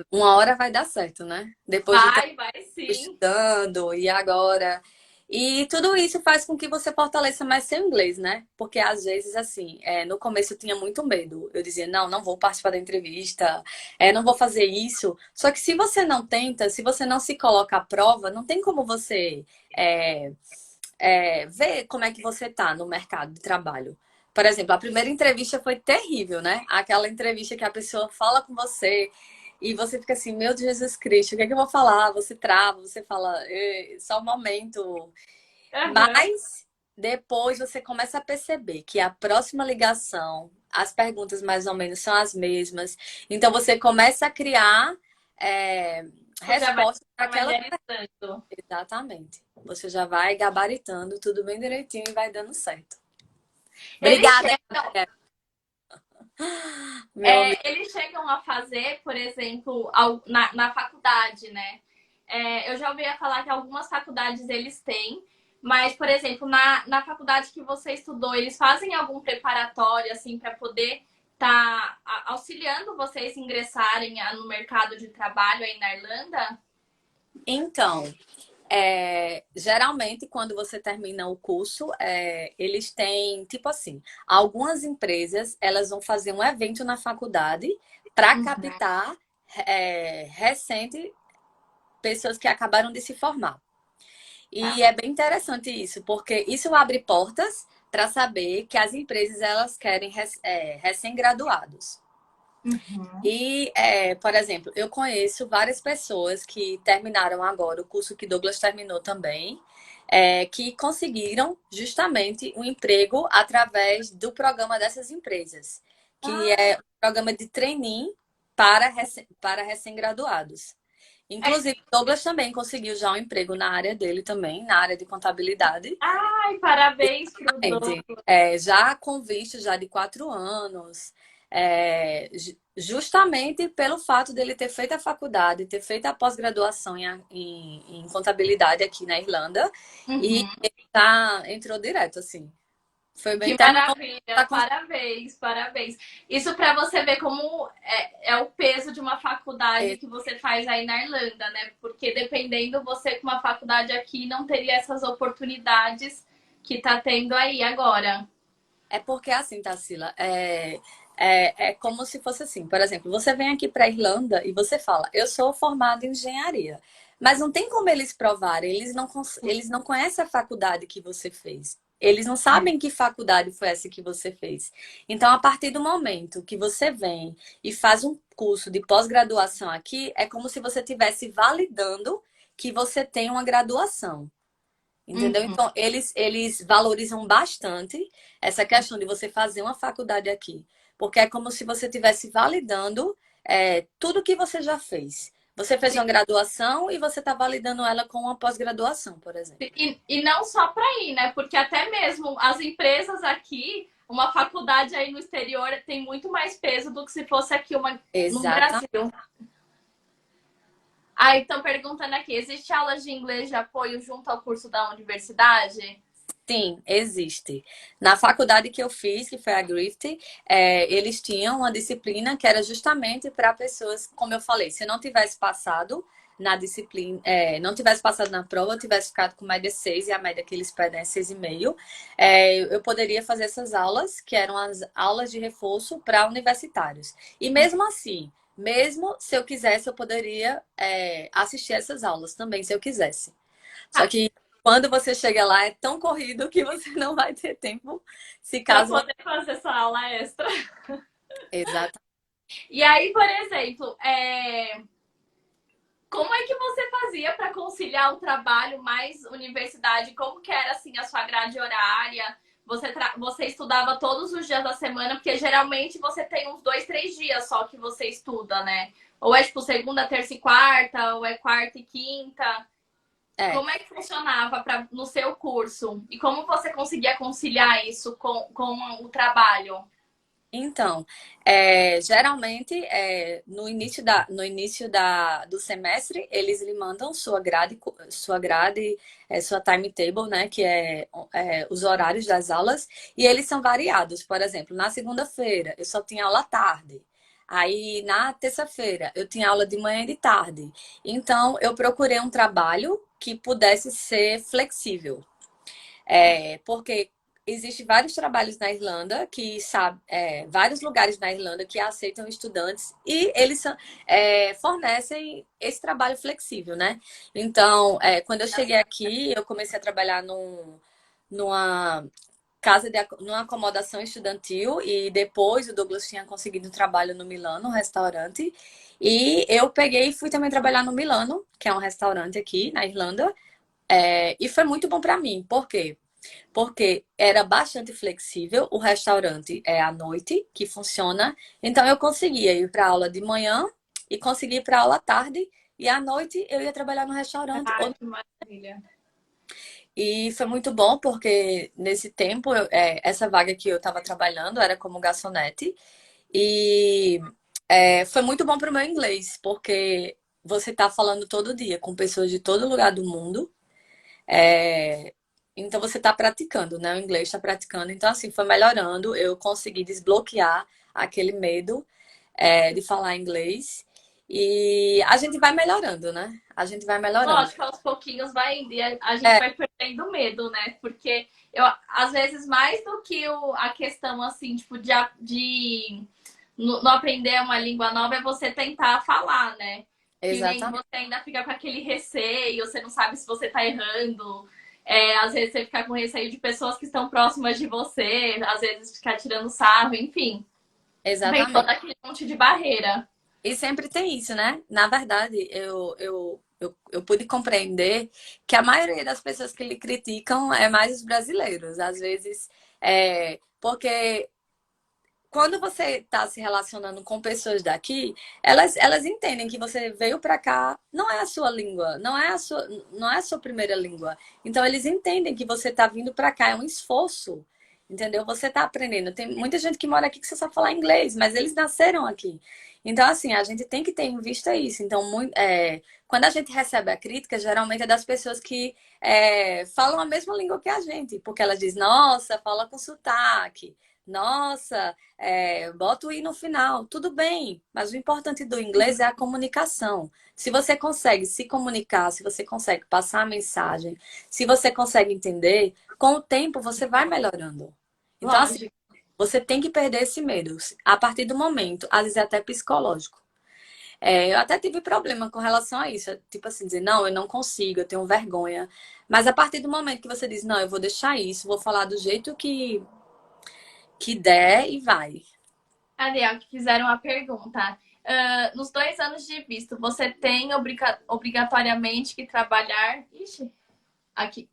B: Uma hora vai dar certo, né? Depois de
A: Vai sim.
B: estudando e agora. E tudo isso faz com que você fortaleça mais seu inglês, né? Porque às vezes, assim, no começo eu tinha muito medo. Eu dizia, não, não vou participar da entrevista, não vou fazer isso. Só que se você não tenta, se você não se coloca à prova, não tem como você ver como é que você tá no mercado de trabalho. Por exemplo, a primeira entrevista foi terrível, né? Aquela entrevista que a pessoa fala com você e você fica assim, meu Deus Jesus Cristo, o que é que eu vou falar? Você trava, você fala, só um momento.
A: Uhum.
B: Mas depois você começa a perceber que a próxima ligação, as perguntas mais ou menos são as mesmas. Então você começa a criar é,
A: Você já vai
B: respostas para aquela.
A: familiarizando.
B: Exatamente. Você já vai gabaritando tudo bem direitinho e vai dando certo.
A: Eles
B: Obrigada,
A: chegam,
B: meu amigo.
A: eles chegam a fazer, por exemplo, na faculdade, né? Eu já ouvi falar que algumas faculdades eles têm, mas, por exemplo, na faculdade que você estudou, eles fazem algum preparatório, assim, para poder estar auxiliando vocês ingressarem no mercado de trabalho aí na Irlanda?
B: Então, Geralmente, quando você termina o curso, eles têm, tipo assim, algumas empresas, elas vão fazer um evento na faculdade para
A: Uhum.
B: captar recente pessoas que acabaram de se formar. E
A: Tá.
B: é bem interessante isso, porque isso abre portas para saber que as empresas elas querem recém-graduados.
A: Uhum.
B: E, por exemplo, eu conheço várias pessoas que terminaram agora o curso que Douglas terminou também, que conseguiram justamente um emprego através do programa dessas empresas, que
A: Ah,
B: é um programa de trainee para recém-graduados.
A: é-
B: Inclusive, Douglas também conseguiu já um emprego na área dele também, na área de contabilidade.
A: Ai, parabéns pro
B: Gente,
A: Douglas.
B: já com visto já de 4 anos, justamente pelo fato dele ter feito a faculdade, ter feito a pós-graduação em contabilidade aqui na Irlanda, e
A: Uhum.
B: ele entrou direto, assim. Foi bem,
A: Que
B: terminou,
A: maravilha,
B: tá com
A: parabéns, parabéns. Isso para você ver como é o peso de uma faculdade que você faz aí na Irlanda, né? Porque dependendo você com uma faculdade aqui não teria essas oportunidades que tá tendo aí agora.
B: É porque assim, Tarsila, é como se fosse assim. Por exemplo, você vem aqui para a Irlanda e você fala, eu sou formada em engenharia. Mas não tem como eles provarem, eles não conhecem a faculdade que você fez. Eles não sabem que faculdade foi essa que você fez. Então, a partir do momento que você vem e faz um curso de pós-graduação aqui, é como se você estivesse validando que você tem uma graduação. Entendeu?
A: Uhum.
B: Então, eles valorizam bastante essa questão de você fazer uma faculdade aqui. Porque é como se você estivesse validando tudo que você já fez. Você fez uma graduação e você está validando ela com uma pós-graduação, por exemplo.
A: E não só para ir, né? Porque até mesmo as empresas aqui, uma faculdade aí no exterior tem muito mais peso do que se fosse aqui uma no
B: Exatamente.
A: Brasil. Ah, estão perguntando aqui, existe aula de inglês de apoio junto ao curso da universidade?
B: Sim, existe. Na faculdade que eu fiz, que foi a Griffith, eles tinham uma disciplina que era justamente para pessoas, como eu falei, se não tivesse passado na disciplina, não tivesse passado na prova, tivesse ficado com média 6 e a média que eles pedem é 6,5, eu poderia fazer essas aulas, que eram as aulas de reforço para universitários. E mesmo assim, mesmo se eu quisesse, eu poderia assistir essas aulas também, se eu quisesse. Só
A: Ah,
B: que quando você chega lá, é tão corrido que você não vai ter tempo, se
A: para
B: caso você...
A: poder fazer essa aula extra.
B: Exato.
A: E aí, por exemplo, como é que você fazia para conciliar o trabalho mais universidade? Como que era assim a sua grade horária? Você estudava todos os dias da semana? Porque geralmente você tem uns 2, 3 dias só que você estuda, né? Ou é tipo segunda, terça e quarta, ou é quarta e quinta.
B: É.
A: Como é que funcionava no seu curso? E como você conseguia conciliar isso com o trabalho?
B: Então, geralmente, no início do semestre, eles lhe mandam sua timetable, né, que os horários das aulas, e eles são variados. Por exemplo, na segunda-feira, eu só tinha aula à tarde. Aí, na terça-feira, eu tinha aula de manhã e de tarde. Então, eu procurei um trabalho que pudesse ser flexível. Porque existem vários trabalhos na Irlanda vários lugares na Irlanda que aceitam estudantes e eles fornecem esse trabalho flexível, né? Então, quando eu cheguei aqui, eu comecei a trabalhar numa numa acomodação estudantil e depois o Douglas tinha conseguido um trabalho no Milano, um restaurante, e eu peguei e fui também trabalhar no Milano, que é um restaurante aqui na Irlanda, e foi muito bom para mim. Por quê? Porque era bastante flexível. O restaurante é à noite que funciona, então eu conseguia ir para aula de manhã e conseguia ir para aula à tarde, e à noite eu ia trabalhar no restaurante.
A: Ai, que maravilha.
B: E foi muito bom porque nesse tempo, essa vaga que eu estava trabalhando era como garçonete, e foi muito bom para o meu inglês, porque você está falando todo dia com pessoas de todo lugar do mundo. É, Então você está praticando, né? O inglês está praticando. Então, assim, foi melhorando. Eu consegui desbloquear aquele medo, de falar inglês. E a gente vai melhorando, né? A gente vai melhorando.
A: Lógico, aos pouquinhos vai indo e a gente
B: É,
A: vai perdendo medo, né? Porque eu, às vezes, mais do que a questão, assim, tipo, de não aprender uma língua nova, é você tentar falar, né? Que nem
B: exatamente.
A: você ainda fica com aquele receio, você não sabe se você tá errando. É, às vezes você fica com receio de pessoas que estão próximas de você, às vezes ficar tirando sarro, enfim. Vem todo
B: Exatamente.
A: aquele monte de barreira.
B: E sempre tem isso, né? Na verdade, eu pude compreender que a maioria das pessoas que lhe criticam é mais os brasileiros. Às vezes, porque quando você está se relacionando com pessoas daqui, elas entendem que você veio para cá, não é a sua língua, não é a sua primeira língua. Então eles entendem que você está vindo para cá, é um esforço, entendeu? Você está aprendendo. Tem muita gente que mora aqui que você sabe falar inglês, mas eles nasceram aqui. Então, assim, a gente tem que ter em vista isso. Então, quando a gente recebe a crítica, geralmente é das pessoas que falam a mesma língua que a gente, porque elas dizem, nossa, fala com sotaque. Nossa, bota o i no final, tudo bem, mas o importante do inglês é a comunicação. Se você consegue se comunicar, se você consegue passar a mensagem, se você consegue entender, com o tempo você vai melhorando. Então, assim,
A: Lógico.
B: você tem que perder esse medo. A partir do momento, às vezes é até psicológico. Eu até tive problema com relação a isso. Tipo assim, dizer, não, eu não consigo, eu tenho vergonha. Mas a partir do momento que você diz, não, eu vou deixar isso, vou falar do jeito que der e vai.
A: Ariel, que fizeram a pergunta. Nos 2 anos de visto, você tem obrigatoriamente que trabalhar. Ixi, aqui.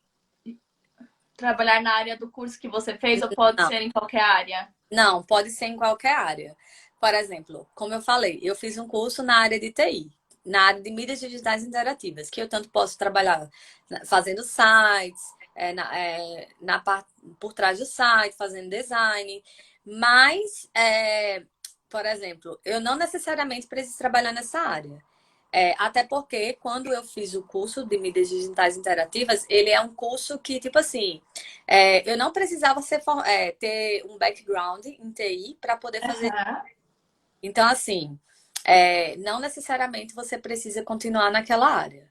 A: Trabalhar na área do curso que você fez ou pode
B: Não.
A: ser em qualquer área?
B: Não, pode ser em qualquer área. Por exemplo, como eu falei, eu fiz um curso na área de TI, na área de mídias digitais interativas, que eu tanto posso trabalhar fazendo sites, na parte por trás do site, fazendo design, mas, por exemplo, eu não necessariamente preciso trabalhar nessa área. Até porque quando eu fiz o curso de mídias digitais interativas, ele é um curso que, tipo assim, eu não precisava ter um background em TI para poder fazer.
A: Aham.
B: Então, assim, não necessariamente você precisa continuar naquela área.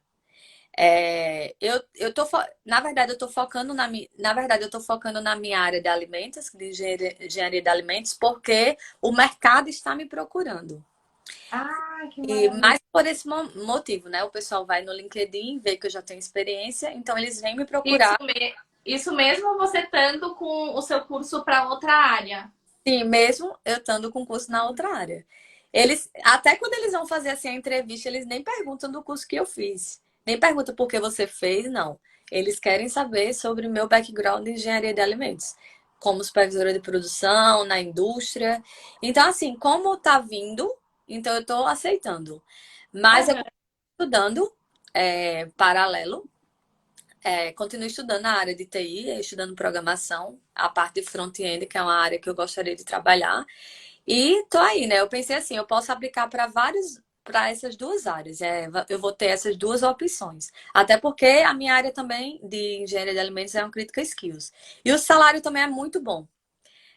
B: Na verdade, eu tô focando na verdade, eu tô focando na minha área de alimentos, de engenharia de alimentos, porque o mercado está me procurando.
A: Ah, que
B: E
A: maravilha.
B: mais por esse motivo, né? O pessoal vai no LinkedIn, vê que eu já tenho experiência, então eles vêm me
A: Isso,
B: procurar.
A: isso mesmo você estando com o seu curso para outra área.
B: Sim, mesmo eu estando com curso na outra área. Eles, até quando eles vão fazer assim a entrevista, eles nem perguntam do curso que eu fiz. Nem perguntam por que você fez, não. Eles querem saber sobre o meu background em engenharia de alimentos, como supervisora de produção, na indústria. Então, assim, como tá vindo, então eu tô aceitando. Mas eu
A: Aham.
B: continuo estudando paralelo. Continuo estudando na área de TI, estudando programação, a parte de front-end, que é uma área que eu gostaria de trabalhar. E tô aí, né? Eu pensei assim, eu posso aplicar para essas duas áreas. Eu vou ter essas duas opções. Até porque a minha área também de engenharia de alimentos é um critical skills. E o salário também é muito bom.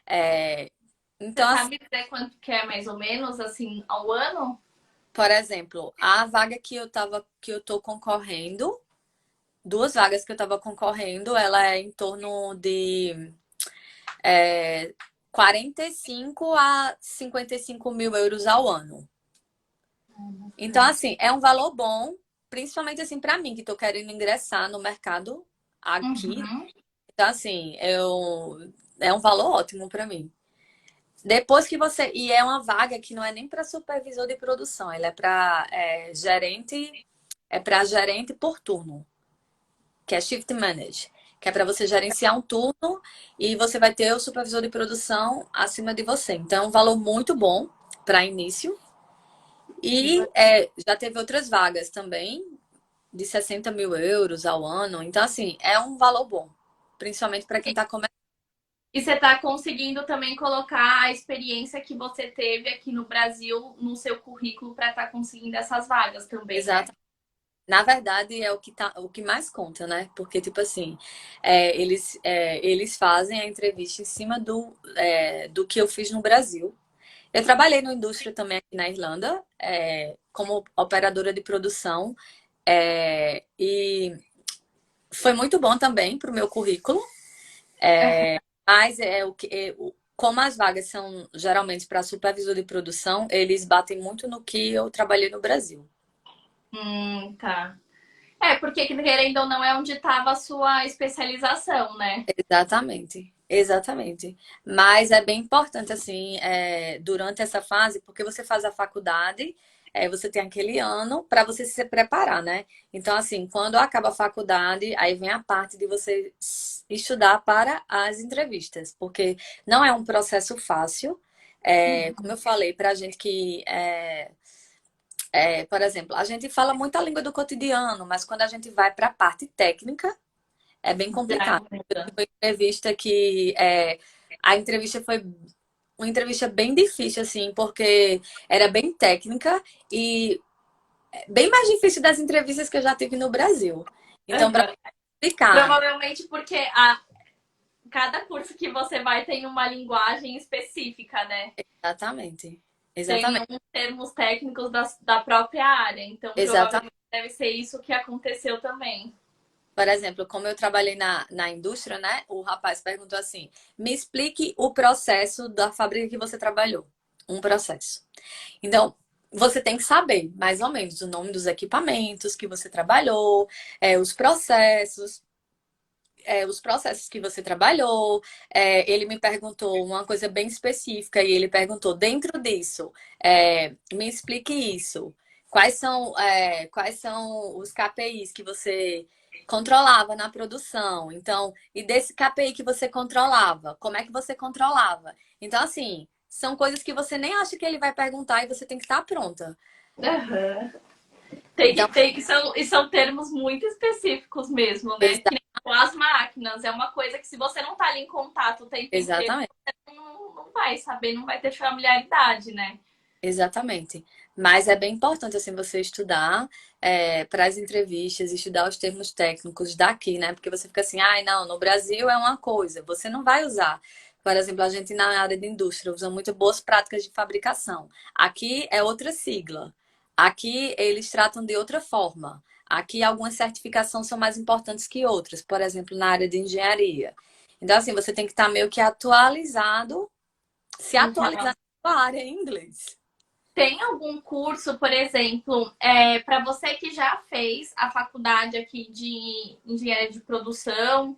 B: É,
A: Você
B: então, assim,
A: sabe dizer quanto que é mais ou menos assim ao ano?
B: por exemplo, a vaga que eu tô concorrendo, duas vagas que eu estava concorrendo, ela é em torno de é, 45 a 55 mil euros ao ano. Então, assim, é um valor bom, principalmente assim para mim, que estou querendo ingressar no mercado aqui.
A: Uhum.
B: Então, assim, é um valor ótimo para mim. Depois que você. E é uma vaga que não é nem para supervisor de produção, ela é para gerente. É para gerente por turno, que é shift manager, que é para você gerenciar um turno e você vai ter o supervisor de produção acima de você. Então, é um valor muito bom para início. E já teve outras vagas também, de 60 mil euros ao ano. Então, assim, é um valor bom, principalmente para quem está começando.
A: E você está conseguindo também colocar a experiência que você teve aqui no Brasil no seu currículo para estar conseguindo essas vagas também, né?
B: Exato. Na verdade, é o que mais conta, né? Porque, tipo assim, eles fazem a entrevista em cima do que eu fiz no Brasil. Eu trabalhei na indústria também aqui na Irlanda. como operadora de produção. E foi muito bom também para o meu currículo. Mas como as vagas são geralmente para supervisor de produção, eles batem muito no que eu trabalhei no Brasil.
A: Tá. É, porque querendo ou não é onde estava a sua especialização, né?
B: Exatamente, exatamente. Mas é bem importante, assim, durante essa fase, porque você faz a faculdade, você tem aquele ano para você se preparar, né? Então, assim, quando acaba a faculdade, aí vem a parte de você estudar para as entrevistas, porque não é um processo fácil. Como eu falei, para a gente por exemplo, a gente fala muito a língua do cotidiano, mas quando a gente vai para a parte técnica, é bem
A: Já
B: complicado.
A: muda.
B: Foi uma entrevista a entrevista foi uma entrevista bem difícil, assim, porque era bem técnica e bem mais difícil das entrevistas que eu já tive no Brasil. Então, para
A: Uhum.
B: explicar,
A: Provavelmente porque cada curso que você vai tem uma linguagem específica, né?
B: exatamente,
A: Tem
B: exatamente,
A: uns termos técnicos da própria área. Então,
B: exatamente.
A: provavelmente deve ser isso que aconteceu também.
B: Por exemplo, como eu trabalhei na indústria, né? O rapaz perguntou assim: me explique o processo da fábrica que você trabalhou. Um processo. Então, você tem que saber, mais ou menos, o nome dos equipamentos que você trabalhou, os processos que você trabalhou. Ele me perguntou uma coisa bem específica e ele perguntou, dentro disso, me explique isso. Quais são os KPIs que você controlava na produção? Então, e desse KPI que você controlava, como é que você controlava? Então, assim, são coisas que você nem acha que ele vai perguntar e você tem que estar pronta.
A: Uhum.
B: Então,
A: E são termos muito específicos mesmo, né? Que nem as máquinas. É uma coisa que se você não tá ali em contato o tempo inteiro,
B: exatamente.
A: você não vai saber, não vai ter familiaridade, né?
B: Exatamente. Mas é bem importante assim você estudar para as entrevistas, estudar os termos técnicos daqui, né? Porque você fica assim, ai, não, no Brasil é uma coisa, você não vai usar. Por exemplo, a gente na área de indústria usa muito boas práticas de fabricação. Aqui é outra sigla. Aqui eles tratam de outra forma. Aqui algumas certificações são mais importantes que outras, por exemplo, na área de engenharia. Então, assim, você tem que estar meio que atualizado, se
A: Uhum.
B: atualizar na sua área em inglês.
A: Tem algum curso, por exemplo, para você que já fez a faculdade aqui de engenharia de produção,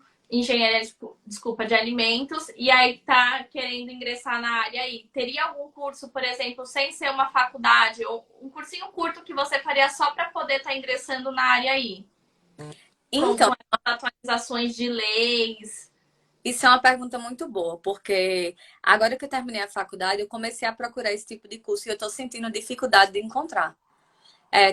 A: desculpa, de alimentos, e aí tá querendo ingressar na área aí, teria algum curso, por exemplo, sem ser uma faculdade, ou um cursinho curto que você faria só para poder estar ingressando na área aí,
B: Então,
A: com as atualizações de leis?
B: isso é uma pergunta muito boa, porque agora que eu terminei a faculdade, eu comecei a procurar esse tipo de curso e eu estou sentindo dificuldade de encontrar.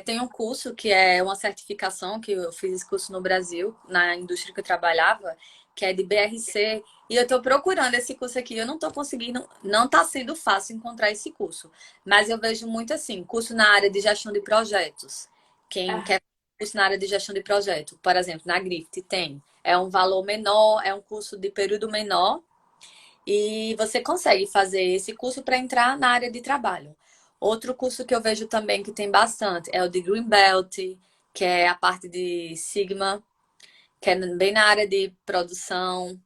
B: Tem um curso que é uma certificação, que eu fiz esse curso no Brasil, na indústria que eu trabalhava, que é de BRC, e eu estou procurando esse curso aqui. Eu não estou conseguindo, não está sendo fácil encontrar esse curso, mas eu vejo muito assim, curso na área de gestão de projetos. Quem
A: Ah,
B: quer curso na área de gestão de projeto, por exemplo, na Grift tem. É um valor menor, é um curso de período menor, e você consegue fazer esse curso para entrar na área de trabalho. Outro curso que eu vejo também que tem bastante é o de Green Belt, que é a parte de Sigma, que é bem na área de produção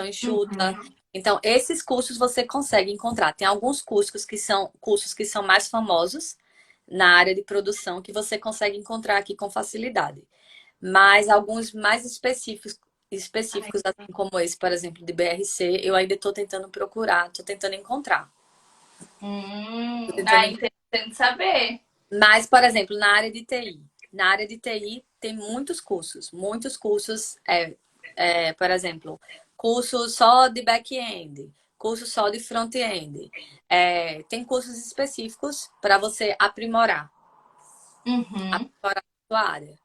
B: enxuta.
A: uhum.
B: Então, esses cursos você consegue encontrar. Tem alguns cursos que são mais famosos na área de produção que você consegue encontrar aqui com facilidade. Mas alguns mais
A: Ai,
B: específicos, assim como esse, por exemplo, de BRC, eu ainda estou tentando procurar, estou tentando encontrar. Tô tentando
A: interessante saber.
B: Mas, por exemplo, na área de TI. Na área de TI tem muitos cursos, por exemplo, curso só de back-end, curso só de front-end. Tem cursos específicos para você
A: Uhum.
B: aprimorar a sua área.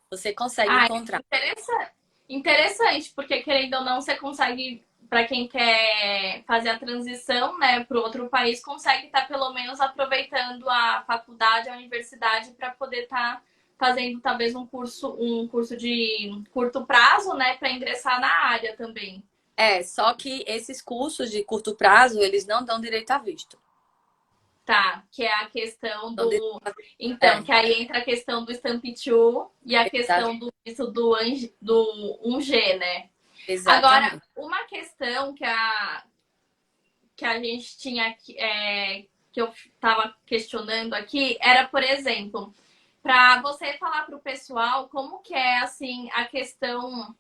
B: Você consegue
A: Ah,
B: encontrar.
A: interessante. Interessante, porque querendo ou não, você consegue, para quem quer fazer a transição, né, para outro país, consegue estar pelo menos aproveitando a faculdade, a universidade, para poder estar fazendo talvez um curso de curto prazo, né, para ingressar na área também.
B: Só que esses cursos de curto prazo, eles não dão direito a visto.
A: Tá, que é a questão
B: Então,
A: do. Então,
B: é,
A: que aí entra a questão do Stamp 2 e a
B: exa-
A: questão do isso do 1G, né? Agora,
B: exatamente.
A: uma questão que a gente tinha que eu estava questionando aqui era, por exemplo, para você falar para o pessoal como que é assim a questão.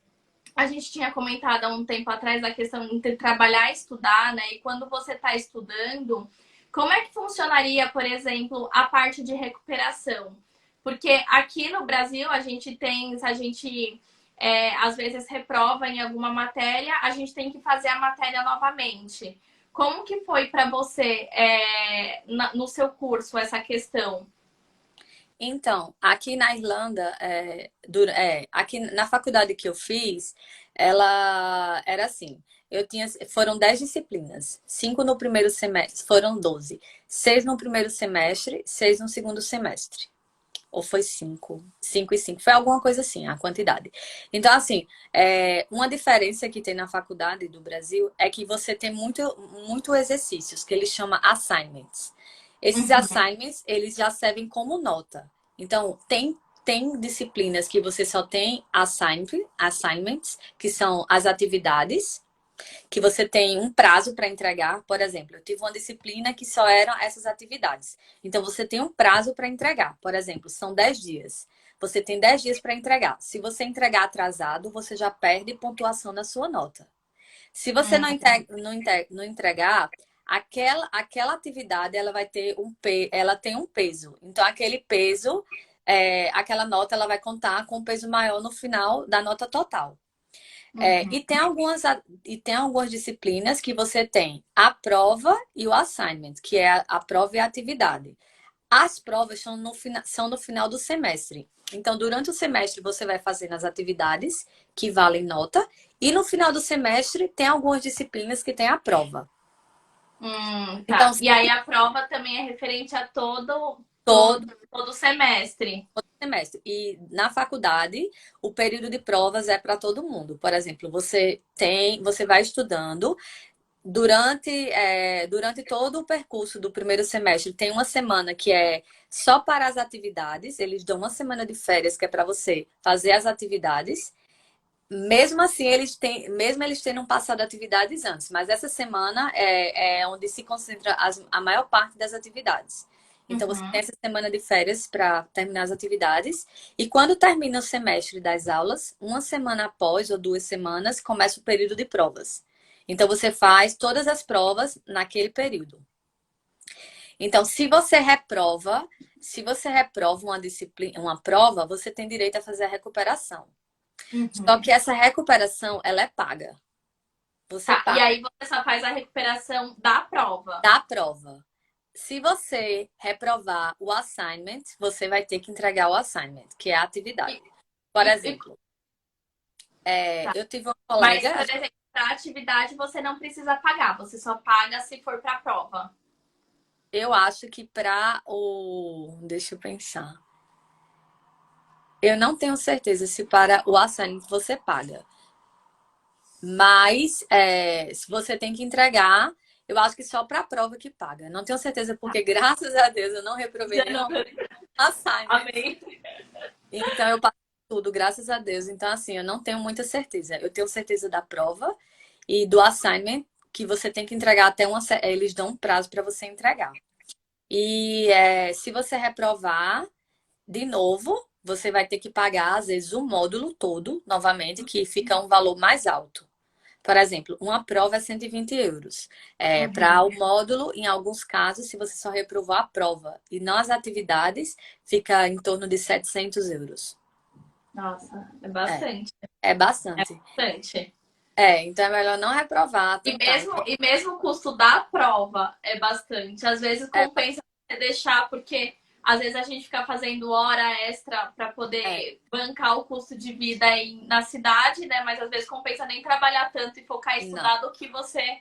A: A gente tinha comentado há um tempo atrás a questão entre trabalhar e estudar, né? E quando você está estudando, como é que funcionaria, por exemplo, a parte de recuperação? Porque aqui no Brasil a gente tem, se a gente às vezes reprova em alguma matéria, a gente tem que fazer a matéria novamente. Como que foi para você no seu curso essa questão?
B: Então, aqui na Irlanda, aqui na faculdade que eu fiz, ela era assim. Foram 10 disciplinas, 5 no primeiro semestre, foram 12, 6 no primeiro semestre, 6 no segundo semestre. Ou foi 5? 5 e 5. Foi alguma coisa assim, a quantidade. Então, assim, uma diferença que tem na faculdade do Brasil é que você tem muito exercícios, que eles chamam assignments. Esses
A: Uhum.
B: assignments, eles já servem como nota. Então, tem disciplinas que você só tem assignments, que são as atividades, que você tem um prazo para entregar. Por exemplo, eu tive uma disciplina que só eram essas atividades. Então, você tem um prazo para entregar. Por exemplo, são 10 dias. Você tem 10 dias para entregar. Se você entregar atrasado, você já perde pontuação na sua nota. Se você não entregar, aquela atividade ela vai ter ela tem um peso. Então, aquele peso, aquela nota, ela vai contar com um peso maior no final da nota total. É,
A: Uhum.
B: e tem algumas disciplinas que você tem a prova e o assignment, que é a prova e a atividade. As provas são no final do semestre. Então, durante o semestre, você vai fazendo as atividades que valem nota, e no final do semestre, tem algumas disciplinas que tem a prova. Então,
A: Tá. E aí a prova também é referente a
B: todo
A: todo semestre.
B: semestre. E na faculdade, o período de provas é para todo mundo. Por exemplo, você vai estudando. Durante todo o percurso do primeiro semestre, tem uma semana que é só para as atividades. Eles dão uma semana de férias que é para você fazer as atividades. Mesmo assim, mesmo eles tendo passado atividades antes, mas essa semana é onde se concentra a maior parte das atividades. Então, você tem
A: Uhum.
B: essa semana de férias para terminar as atividades. E quando termina o semestre das aulas, uma semana após ou 2 semanas, começa o período de provas. Então, você faz todas as provas naquele período. Então, se você reprova uma disciplina, uma prova, você tem direito a fazer a recuperação. Só
A: Uhum.
B: que essa recuperação, ela é paga. Você
A: Tá. E
B: paga
A: aí você só faz a recuperação da prova.
B: da prova. Se você reprovar o assignment, você vai ter que entregar o assignment, que é a
A: E,
B: atividade. Por
A: e
B: exemplo,
A: tá.
B: eu tive uma
A: Mas,
B: colega,
A: por exemplo, para atividade você não precisa pagar, você só paga se for para a prova.
B: eu acho que para o. Deixa eu pensar. Eu não tenho certeza se para o assignment você paga. Mas se você tem que entregar, eu acho que só para a prova que paga. Não tenho certeza, porque graças a Deus eu não reprovei
A: Já não.
B: nenhum assignment.
A: Amém.
B: Então eu passei tudo, graças a Deus. Então, assim, eu não tenho muita certeza. Eu tenho certeza da prova e do assignment, que você tem que entregar até eles dão um prazo para você entregar. E se você reprovar, de novo, você vai ter que pagar, às vezes, o módulo todo, novamente, que fica um valor mais alto. Por exemplo, uma prova é 120 euros. Para
A: Uhum.
B: o módulo, em alguns casos, se você só reprovou a prova e não as atividades, fica em torno de 700 euros.
A: Nossa, é
B: É,
A: bastante.
B: é
A: É
B: bastante.
A: bastante.
B: Então é melhor não reprovar, tentar.
A: E mesmo o custo da prova é bastante. Às vezes
B: É,
A: compensa você deixar, porque às vezes a gente fica fazendo hora extra para
B: é,
A: poder bancar o custo de vida aí na cidade, né? Mas às vezes compensa nem trabalhar tanto e focar em
B: não.
A: estudar do que você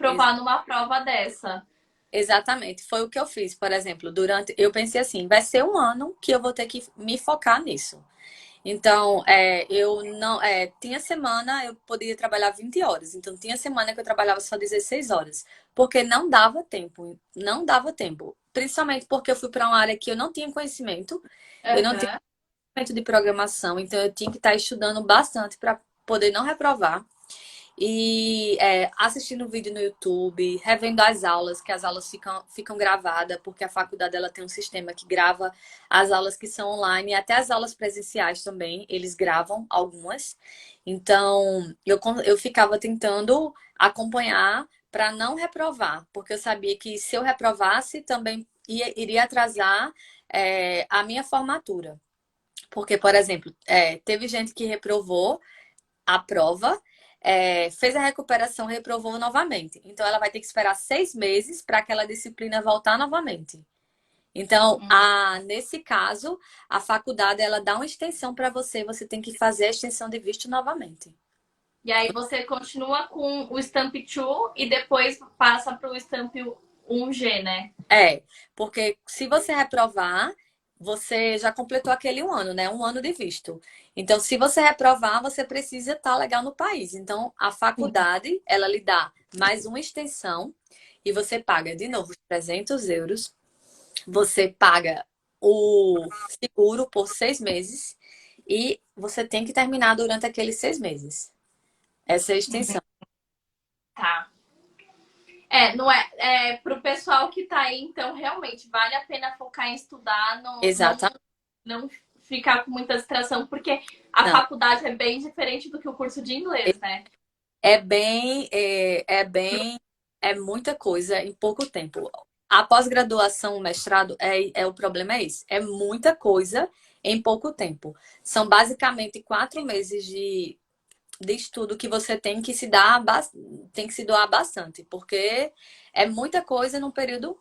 B: Ex-
A: reprovar numa prova dessa.
B: Exatamente. Foi o que eu fiz, por exemplo, eu pensei assim, vai ser um ano que eu vou ter que me focar nisso. Então, eu não. Tinha semana eu podia trabalhar 20 horas. Então, tinha semana que eu trabalhava só 16 horas. Porque não dava tempo. Não dava tempo. principalmente porque eu fui para uma área que eu não tinha conhecimento, eu não tinha
A: Aham.
B: conhecimento de programação, então eu tinha que estar estudando bastante para poder não reprovar. E assistindo vídeo no YouTube, revendo as aulas, que as aulas ficam gravadas, porque a faculdade ela tem um sistema que grava as aulas que são online, e até as aulas presenciais também, eles gravam algumas. Então, eu ficava tentando acompanhar para não reprovar, porque eu sabia que se eu reprovasse, também iria atrasar a minha formatura. Porque, por exemplo, teve gente que reprovou a prova, fez a recuperação, reprovou novamente. Então, ela vai ter que esperar 6 meses para aquela disciplina voltar novamente. Então, nesse caso, a faculdade ela dá uma extensão para você, você tem que fazer a extensão de visto novamente.
A: E aí você continua com o Stamp 2 e depois passa para o Stamp 1G, né?
B: É, porque se você reprovar, você já completou aquele 1 ano, né? 1 ano de visto. Então, se você reprovar, você precisa estar legal no país. Então, a faculdade, ela lhe dá mais uma extensão e você paga de novo os 300 euros. Você paga o seguro por 6 meses e você tem que terminar durante aqueles 6 meses. Essa é a extensão.
A: Tá. Não pro pessoal que tá aí, então realmente vale a pena focar em estudar,
B: Exatamente.
A: não ficar com muita distração, porque a
B: Não.
A: faculdade é bem diferente do que o curso de inglês, né?
B: É muita coisa em pouco tempo. A pós-graduação, o mestrado, o problema é esse. É muita coisa em pouco tempo. São basicamente 4 meses de estudo que você tem que se doar bastante, porque é muita coisa num período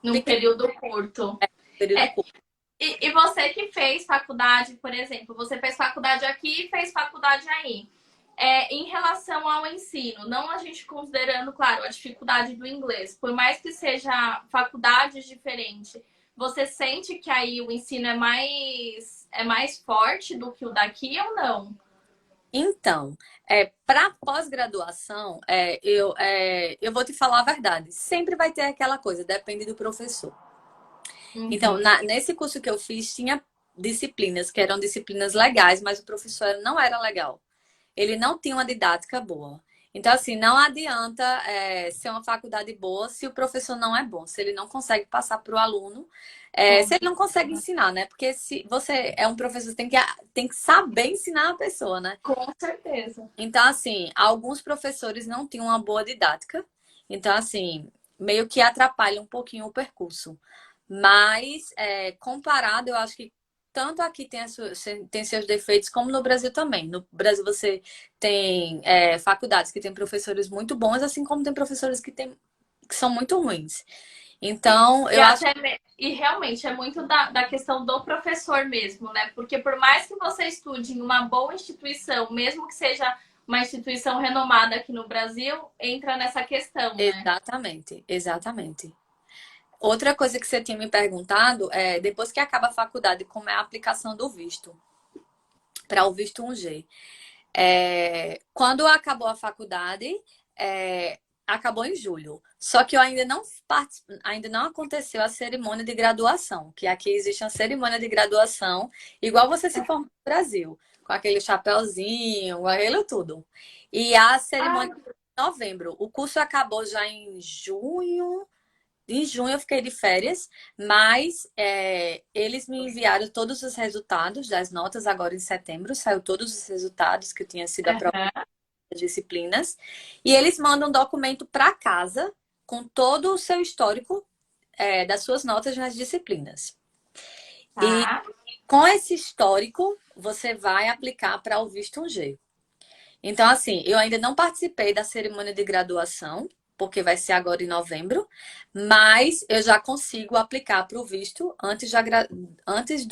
A: Num
B: pequeno,
A: período curto.
B: período
A: É,
B: curto.
A: e você que fez faculdade, por exemplo, você fez faculdade aqui e fez faculdade aí. Em relação ao ensino, não a gente considerando, claro, a dificuldade do inglês, por mais que seja faculdades diferentes, você sente que aí o ensino é mais forte do que o daqui ou não?
B: Então, para pós-graduação, eu vou te falar a verdade. Sempre vai ter aquela coisa, depende do professor. Então,
A: Uhum.
B: nesse curso que eu fiz, tinha disciplinas que eram disciplinas legais, mas o professor não era legal. Ele não tinha uma didática boa. Então, assim, não adianta ser uma faculdade boa se o professor não é bom, se ele não consegue passar para o aluno,
A: Com
B: se ele não consegue ensinar, né? Porque se você é um professor, tem que saber ensinar a pessoa, né?
A: com certeza.
B: Então, assim, alguns professores não tinham uma boa didática. Então, assim, meio que atrapalha um pouquinho o percurso. Mas, comparado, eu acho que tanto aqui tem seus defeitos, como no Brasil também. No Brasil você tem faculdades que têm professores muito bons, assim como tem professores que são muito ruins. Então,
A: E,
B: eu acho
A: e realmente é muito da questão do professor mesmo, né? Porque por mais que você estude em uma boa instituição, mesmo que seja uma instituição renomada aqui no Brasil, entra nessa questão, né?
B: exatamente, exatamente. Outra coisa que você tinha me perguntado é, depois que acaba a faculdade, como é a aplicação do visto para o visto 1G. Quando acabou a faculdade, acabou em julho. Só que eu ainda não aconteceu a cerimônia de graduação, que aqui existe uma cerimônia de graduação, igual você se forma no Brasil, com aquele chapéuzinho, com aquilo tudo. E a cerimônia
A: Ah,
B: em novembro. O curso acabou já em junho. Em junho eu fiquei de férias, mas eles me enviaram todos os resultados das notas agora em setembro. Saiu todos os resultados que eu tinha sido aprovada
A: aham,
B: das disciplinas. E eles mandam um documento para casa com todo o seu histórico das suas notas nas disciplinas. E
A: tá.
B: com esse histórico, você vai aplicar para o visto 1G. Então, assim, eu ainda não participei da cerimônia de graduação, porque vai ser agora em novembro, mas eu já consigo aplicar para o visto antes
A: Antes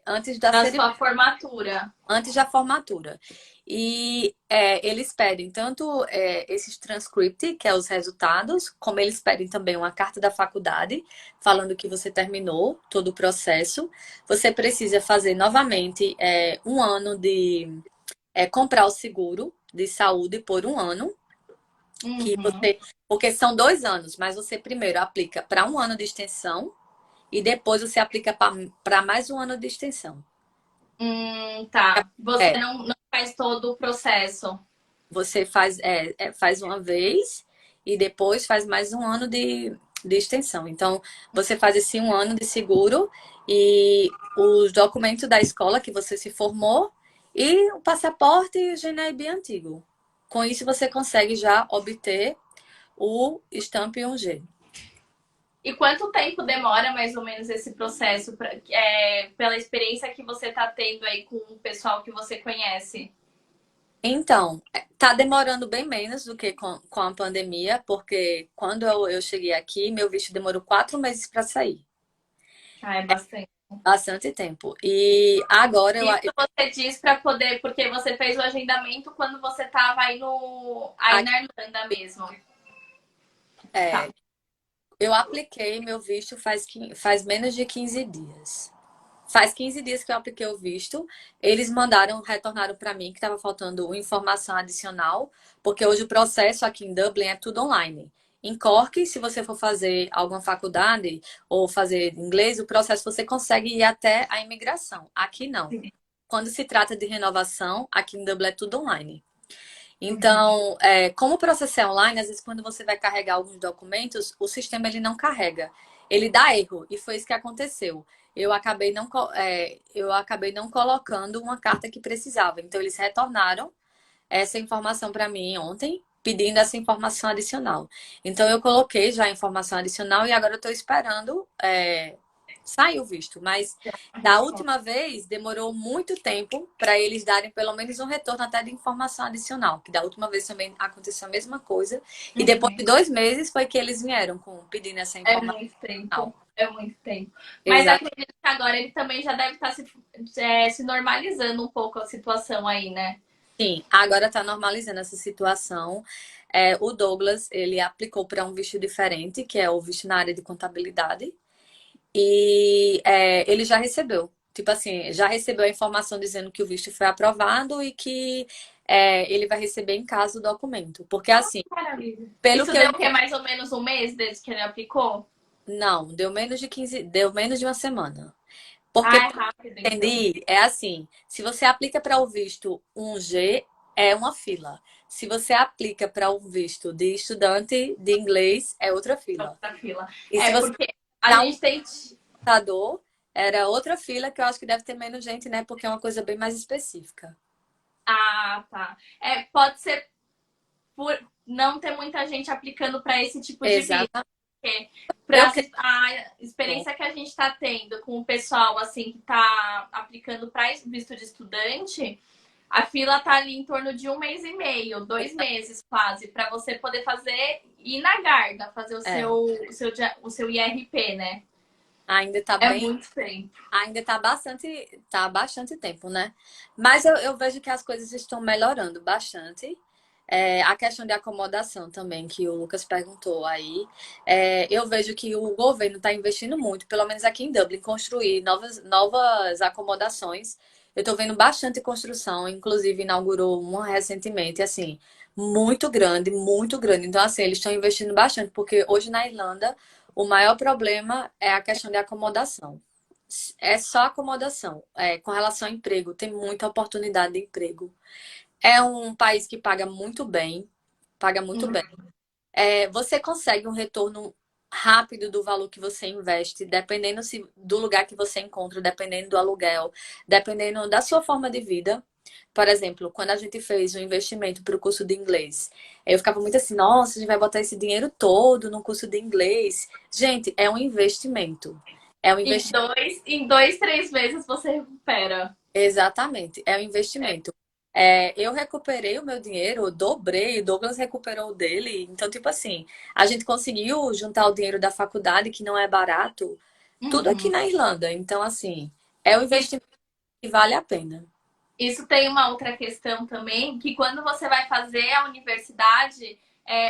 B: antes da
A: da
B: cerimônia,
A: sua formatura.
B: antes da formatura. E eles pedem tanto esses transcript, que é os resultados, como eles pedem também uma carta da faculdade, falando que você terminou todo o processo. Você precisa fazer novamente 1 ano de comprar o seguro de saúde por 1 ano. Que
A: Uhum.
B: você, porque são 2 anos, mas você primeiro aplica para um ano de extensão e depois você aplica para mais um ano de extensão.
A: Tá. Você
B: É,
A: não faz todo o processo.
B: você faz uma vez e depois faz mais um ano de extensão. Então, você faz esse um ano de seguro e os documentos da escola que você se formou e o passaporte e o GNIB antigo. Com isso, você consegue já obter o Stamp 1G.
A: E quanto tempo demora mais ou menos esse processo, pela experiência que você está tendo aí com o pessoal que você conhece?
B: Então, tá demorando bem menos do que com a pandemia, porque quando eu cheguei aqui, meu visto demorou 4 meses para sair.
A: Ah, é bastante.
B: Bastante tempo. E agora
A: Isso você diz para poder, porque você fez o agendamento quando você estava aí
B: aqui,
A: na Irlanda mesmo. Tá.
B: é, eu apliquei meu visto faz menos de 15 dias. Faz 15 dias que eu apliquei o visto. Eles retornaram para mim que estava faltando informação adicional, porque hoje o processo aqui em Dublin é tudo online. Em Cork, se você for fazer alguma faculdade ou fazer inglês, o processo você consegue ir até a imigração. Aqui não. Quando se trata de renovação, aqui em Dublin é tudo online. Então, como o processo é online, às vezes quando você vai carregar alguns documentos, o sistema ele não carrega. Ele dá erro. E foi isso que aconteceu. Eu acabei não colocando uma carta que precisava. Então, eles retornaram essa informação para mim ontem, pedindo essa informação adicional. Então, eu coloquei já a informação adicional e agora eu estou esperando sair o visto. Mas da última vez, demorou muito tempo para eles darem pelo menos um retorno até de informação adicional. Que da última vez também aconteceu a mesma coisa. E depois de 2 meses foi que eles vieram pedindo essa
A: É
B: informação.
A: muito tempo. É muito tempo. Mas
B: Exato.
A: acredito que agora ele também já deve estar se normalizando um pouco a situação aí, né?
B: Sim, agora está normalizando essa situação. O Douglas, ele aplicou para um visto diferente, que é o visto na área de contabilidade, e ele já recebeu. Tipo assim, já recebeu a informação dizendo que o visto foi aprovado e que ele vai receber em casa o documento. Porque assim,
A: Maravilha.
B: pelo
A: Isso
B: que eu
A: deu o quê?
B: entendi,
A: Mais ou menos um mês desde que ele aplicou?
B: não, deu menos de uma semana. Porque
A: Ah, é
B: pelo
A: rápido,
B: que eu
A: então.
B: entendi, é assim, se você aplica para o visto 1G, é uma fila. Se você aplica para o visto de estudante de inglês, é outra fila.
A: Da fila.
B: E se
A: É,
B: você
A: porque a
B: dá um
A: gente tem.
B: computador, era outra fila que eu acho que deve ter menos gente, né? Porque é uma coisa bem mais específica.
A: Ah, tá. Pode ser por não ter muita gente aplicando para esse tipo de visto.
B: Exatamente. Eu
A: Para
B: creio.
A: a experiência que a gente está tendo com o pessoal assim que está aplicando para visto de estudante, a fila tá ali em torno de um mês e meio, 2 meses quase, para você poder fazer ir na Garda, fazer
B: É,
A: o seu IRP, né?
B: ainda está
A: É
B: bem.
A: muito tempo.
B: Ainda tá bastante tempo, né? Mas eu vejo que as coisas estão melhorando bastante. A questão de acomodação também, que o Lucas perguntou aí, eu vejo que o governo está investindo muito, pelo menos aqui em Dublin, em construir novas acomodações. Eu estou vendo bastante construção, inclusive inaugurou uma recentemente, assim, muito grande, muito grande. Então, assim, eles estão investindo bastante, porque hoje na Irlanda o maior problema é a questão de acomodação. É só acomodação. Com relação ao emprego, tem muita oportunidade de emprego. É um país que paga muito bem, paga muito bem. Você consegue um retorno rápido do valor que você investe, dependendo do lugar que você encontra, dependendo do aluguel, dependendo da sua forma de vida. Por exemplo, quando a gente fez o investimento para o curso de inglês, eu ficava muito assim, nossa, a gente vai botar esse dinheiro todo no curso de inglês. Gente, é um investimento. É um
A: E
B: investimento.
A: em dois, 3 meses você recupera.
B: Exatamente, é um
A: É,
B: investimento. Eu recuperei o meu dinheiro, eu dobrei, o Douglas recuperou o dele. Então, tipo assim, a gente conseguiu juntar o dinheiro da faculdade, que não é barato, tudo aqui
A: uhum.
B: na Irlanda. Então, assim, é um
A: Isso,
B: investimento que vale a pena.
A: isso tem uma outra questão também, que quando você vai fazer a universidade,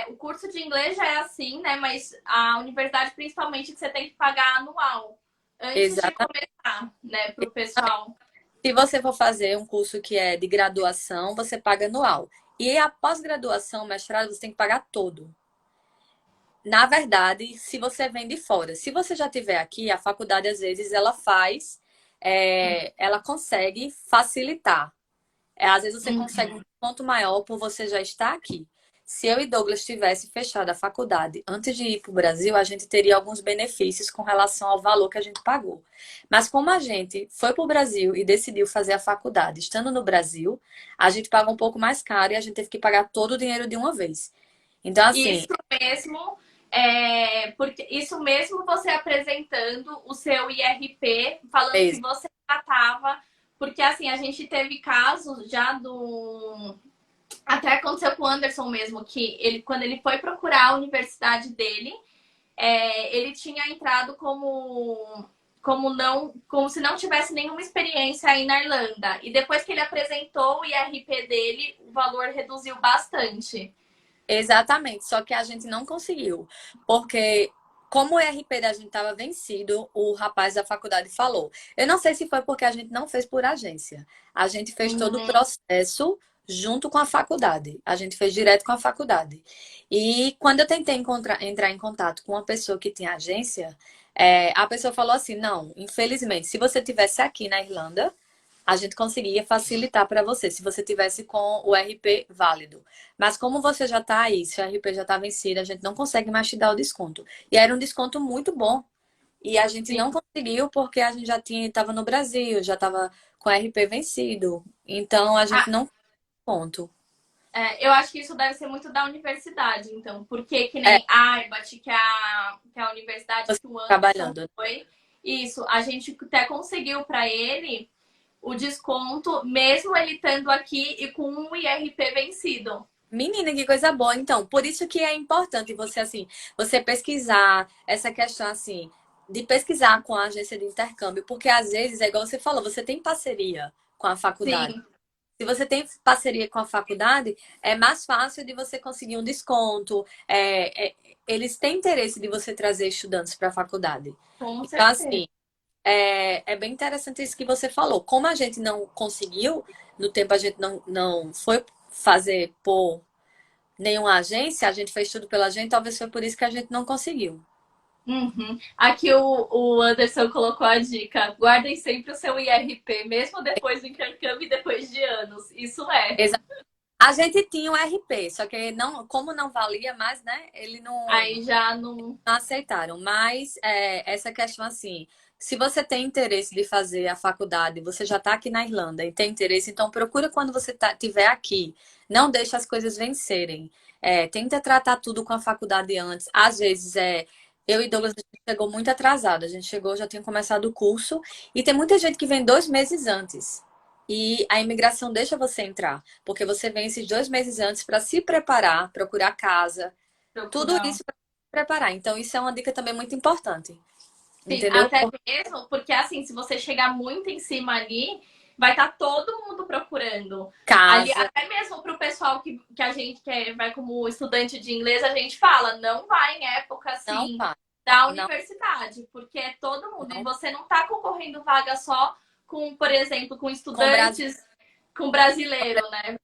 A: o curso de inglês já é assim, né? Mas a universidade, principalmente, que você tem que pagar anual antes de
B: Exatamente.
A: começar, né, para o pessoal.
B: Se você for fazer um curso que é de graduação, você paga anual. E a pós-graduação, mestrado, você tem que pagar todo. Na verdade, se você vem de fora, se você já tiver aqui, a faculdade às vezes ela faz, ela consegue facilitar. Às vezes você consegue um
A: Uhum.
B: desconto maior por você já estar aqui. Se eu e Douglas tivesse fechado a faculdade antes de ir para o Brasil, a gente teria alguns benefícios com relação ao valor que a gente pagou. Mas como a gente foi para o Brasil e decidiu fazer a faculdade estando no Brasil, a gente paga um pouco mais caro e a gente teve que pagar todo o dinheiro de uma vez. Então, assim,
A: Isso mesmo, porque isso mesmo você apresentando o seu IRP, falando que
B: é
A: você já estava, porque assim, a gente teve casos já do. Até aconteceu com o Anderson mesmo, que ele, quando ele foi procurar a universidade dele, ele tinha entrado como se não tivesse nenhuma experiência aí na Irlanda. E depois que ele apresentou o IRP dele, o valor reduziu bastante.
B: exatamente, só que a gente não conseguiu, porque como o RP da gente estava vencido, o rapaz da faculdade falou. Eu não sei se foi porque a gente não fez por agência. A gente fez todo o
A: Uhum.
B: processo junto com a faculdade. A gente fez direto com a faculdade. E quando eu tentei entrar em contato com uma pessoa que tinha agência, a pessoa falou assim: não, infelizmente, se você tivesse aqui na Irlanda, a gente conseguia facilitar para você, se você tivesse com o RP válido. Mas como você já está aí, se o RP já está vencido, a gente não consegue mais te dar o desconto. E era um desconto muito bom. E a gente
A: Sim.
B: não conseguiu porque a gente já estava no Brasil, já estava com o RP vencido. Então a gente
A: Ah,
B: não ponto.
A: eu acho que isso deve ser muito da universidade, então, porque que
B: É,
A: nem a Arbat, que é a universidade
B: você
A: que o Anderson
B: trabalhando.
A: foi, isso, a gente até conseguiu para ele o desconto, mesmo ele estando aqui e com um IRP vencido.
B: Menina, que coisa boa. Então, por isso que é importante você, assim, você pesquisar essa questão, assim, de pesquisar com a agência de intercâmbio, porque às vezes, é igual você falou, você tem parceria com a faculdade.
A: Sim,
B: Se você tem parceria com a faculdade, é mais fácil de você conseguir um desconto. Eles têm interesse de você trazer estudantes para a faculdade.
A: com
B: Então,
A: certeza.
B: assim, é bem interessante isso que você falou. Como a gente não conseguiu, no tempo a gente não foi fazer por nenhuma agência, a gente fez tudo pela gente, talvez foi por isso que a gente não conseguiu.
A: Uhum. Aqui o Anderson colocou a dica: guardem sempre o seu IRP, mesmo depois do intercâmbio e depois de anos. Isso é.
B: Exa- A gente tinha um RP, só que não, como não valia mais, né? Ele não
A: Aí já não.
B: aceitaram. Mas essa questão assim, se você tem interesse de fazer a faculdade, você já está aqui na Irlanda e tem interesse, então procura quando você estiver aqui. Não deixe as coisas vencerem. Tenta tratar tudo com a faculdade antes. Às vezes eu e Douglas a gente chegou muito atrasado. A gente chegou, já tinha começado o curso e tem muita gente que vem 2 meses antes. E a imigração deixa você entrar, porque você vem esses 2 meses antes para se preparar, procurar casa, tudo
A: Procurar.
B: isso preparar. Então, isso é uma dica também muito importante.
A: Sim,
B: Entendeu?
A: até mesmo porque assim, se você chegar muito em cima ali, vai estar todo mundo procurando. Ali,
B: Casa,
A: até mesmo para o pessoal que a gente vai como estudante de inglês, a gente fala, não vai em época
B: não
A: assim
B: para.
A: da
B: Não,
A: universidade, porque é todo mundo. E
B: não.
A: você não está concorrendo vaga só com, por exemplo, com
B: Com o Brasil.
A: estudantes, com brasileiro, né?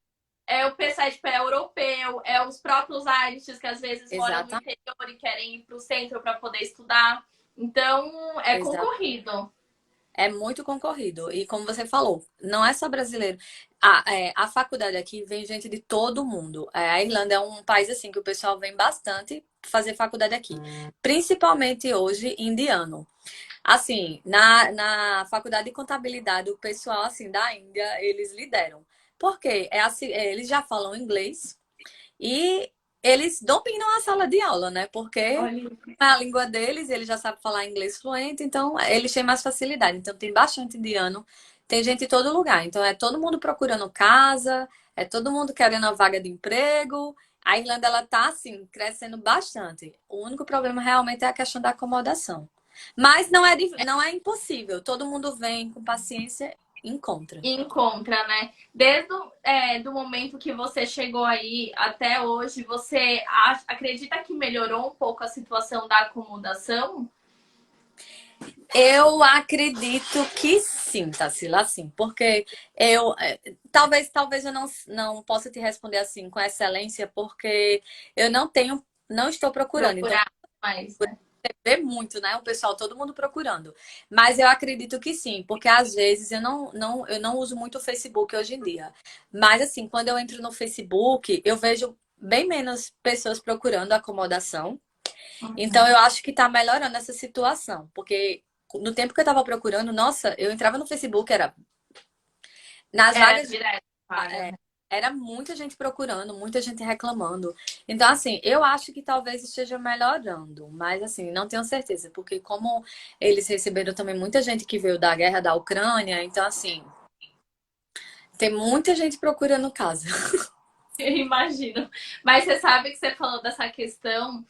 A: É o pessoal, tipo, é europeu, é os próprios IELTS que às vezes moram no
B: Exatamente.
A: interior e querem ir para o centro para poder estudar. Então, é
B: Exato.
A: concorrido.
B: É muito concorrido. E como você falou, não é só brasileiro. A faculdade aqui vem gente de todo mundo. A Irlanda é um país assim que o pessoal vem bastante fazer faculdade aqui. Principalmente hoje, indiano. Assim, na faculdade de contabilidade, o pessoal assim da Índia, eles lideram. Por quê? Assim, eles já falam inglês e eles dominam a sala de aula, né? Porque é
A: Olha,
B: a língua deles, eles já sabem falar inglês fluente, então eles têm mais facilidade. Então tem bastante indiano, tem gente em todo lugar. Então é todo mundo procurando casa, é todo mundo querendo a vaga de emprego. A Irlanda ela tá assim crescendo bastante. O único problema realmente é a questão da acomodação. Mas não é impossível. Todo mundo vem com paciência e encontra.
A: encontra, né? Desde do momento que você chegou aí até hoje, você acredita que melhorou um pouco a situação da acomodação?
B: Eu acredito que sim, Tarsila, sim. Porque eu, talvez eu não possa te responder assim com excelência, porque eu não estou procurando. Então,
A: Procurar mais, né?
B: você vê muito, né? O pessoal, todo mundo procurando. Mas eu acredito que sim, porque às vezes eu não uso muito o Facebook hoje em dia. Mas assim, quando eu entro no Facebook, eu vejo bem menos pessoas procurando acomodação. Então
A: Uhum.
B: eu acho que tá melhorando essa situação, porque no tempo que eu tava procurando, nossa, eu entrava no Facebook, era nas
A: Era
B: vagas de
A: direto, vagas,
B: é,
A: né?
B: era muita gente procurando, muita gente reclamando. Então, assim, eu acho que talvez esteja melhorando, mas assim, não tenho certeza, porque como eles receberam também muita gente que veio da guerra da Ucrânia, então assim, tem muita gente procurando casa.
A: Eu imagino. Mas você sabe que você falou dessa questão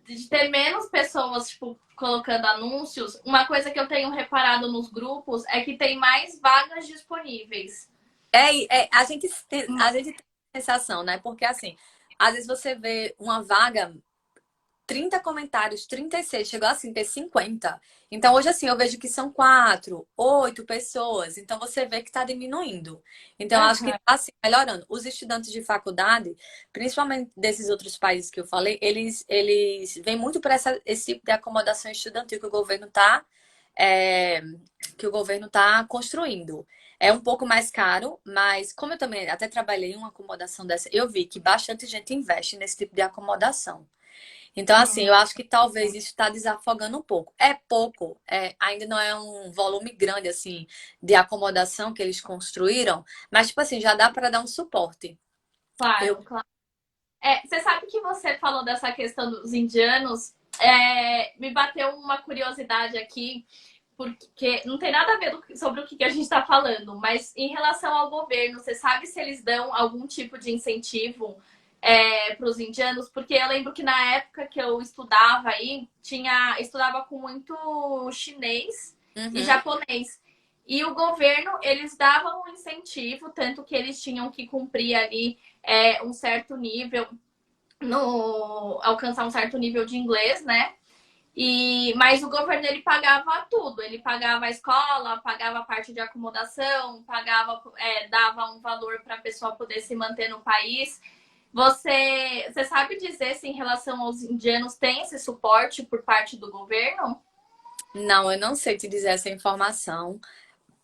A: de ter menos pessoas, tipo, colocando anúncios. Uma coisa que eu tenho reparado nos grupos é que tem mais vagas disponíveis.
B: A gente tem sensação, né? Porque assim, às vezes você vê uma vaga 30 comentários, 36 chegou assim, ter 50. Então, hoje, assim, eu vejo que são 4, 8 pessoas. Então, você vê que está diminuindo. Então, eu acho que
A: Aham.
B: está assim, melhorando. Os estudantes de faculdade, principalmente desses outros países que eu falei, eles vêm muito para esse tipo de acomodação estudantil é, que o governo está construindo. É um pouco mais caro, mas como eu também até trabalhei em uma acomodação dessa, eu vi que bastante gente investe nesse tipo de acomodação. Então, assim,
A: Hum,
B: eu acho que talvez isso está desafogando um pouco. É pouco, ainda não é um volume grande, assim, de acomodação que eles construíram, mas, tipo assim, já dá para dar um suporte. Eu,
A: claro, claro. Você sabe que você falou dessa questão dos indianos? Me bateu uma curiosidade aqui, porque não tem nada a ver sobre o que a gente está falando, mas em relação ao governo, você sabe se eles dão algum tipo de incentivo para os indianos? Porque eu lembro que na época que eu estudava aí, estudava com muito chinês e
B: uhum.
A: japonês. E o governo, eles davam um incentivo, tanto que eles tinham que cumprir ali um certo nível, no alcançar um certo nível de inglês, né? Mas o governo ele pagava tudo, ele pagava a escola, pagava a parte de acomodação, dava um valor para a pessoa poder se manter no país. Você sabe dizer se em relação aos indianos tem esse suporte por parte do governo?
B: Não, eu não sei te dizer essa informação,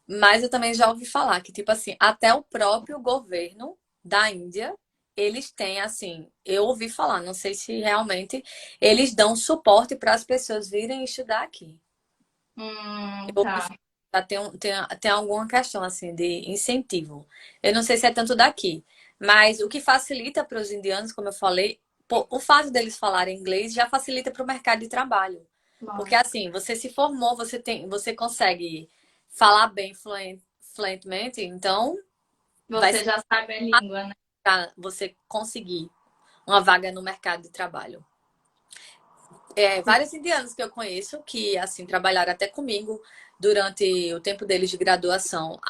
B: mas eu também já ouvi falar que, tipo assim, até o próprio governo da Índia, eles têm, assim, eu ouvi falar, não sei se realmente eles dão suporte para as pessoas virem estudar aqui. Eu ouvi
A: Tá.
B: falar, tem alguma questão, assim, de incentivo. Eu não sei se é tanto daqui, mas o que facilita para os indianos, como eu falei, o fato deles falarem inglês já facilita para o mercado de trabalho. Porque
A: Nossa.
B: assim, você se formou, você consegue falar bem fluentemente, então vai
A: Você
B: ser
A: já sabe a língua, né?
B: para você conseguir uma vaga no mercado de trabalho. Vários indianos que eu conheço que assim trabalharam até comigo durante o tempo deles de graduação,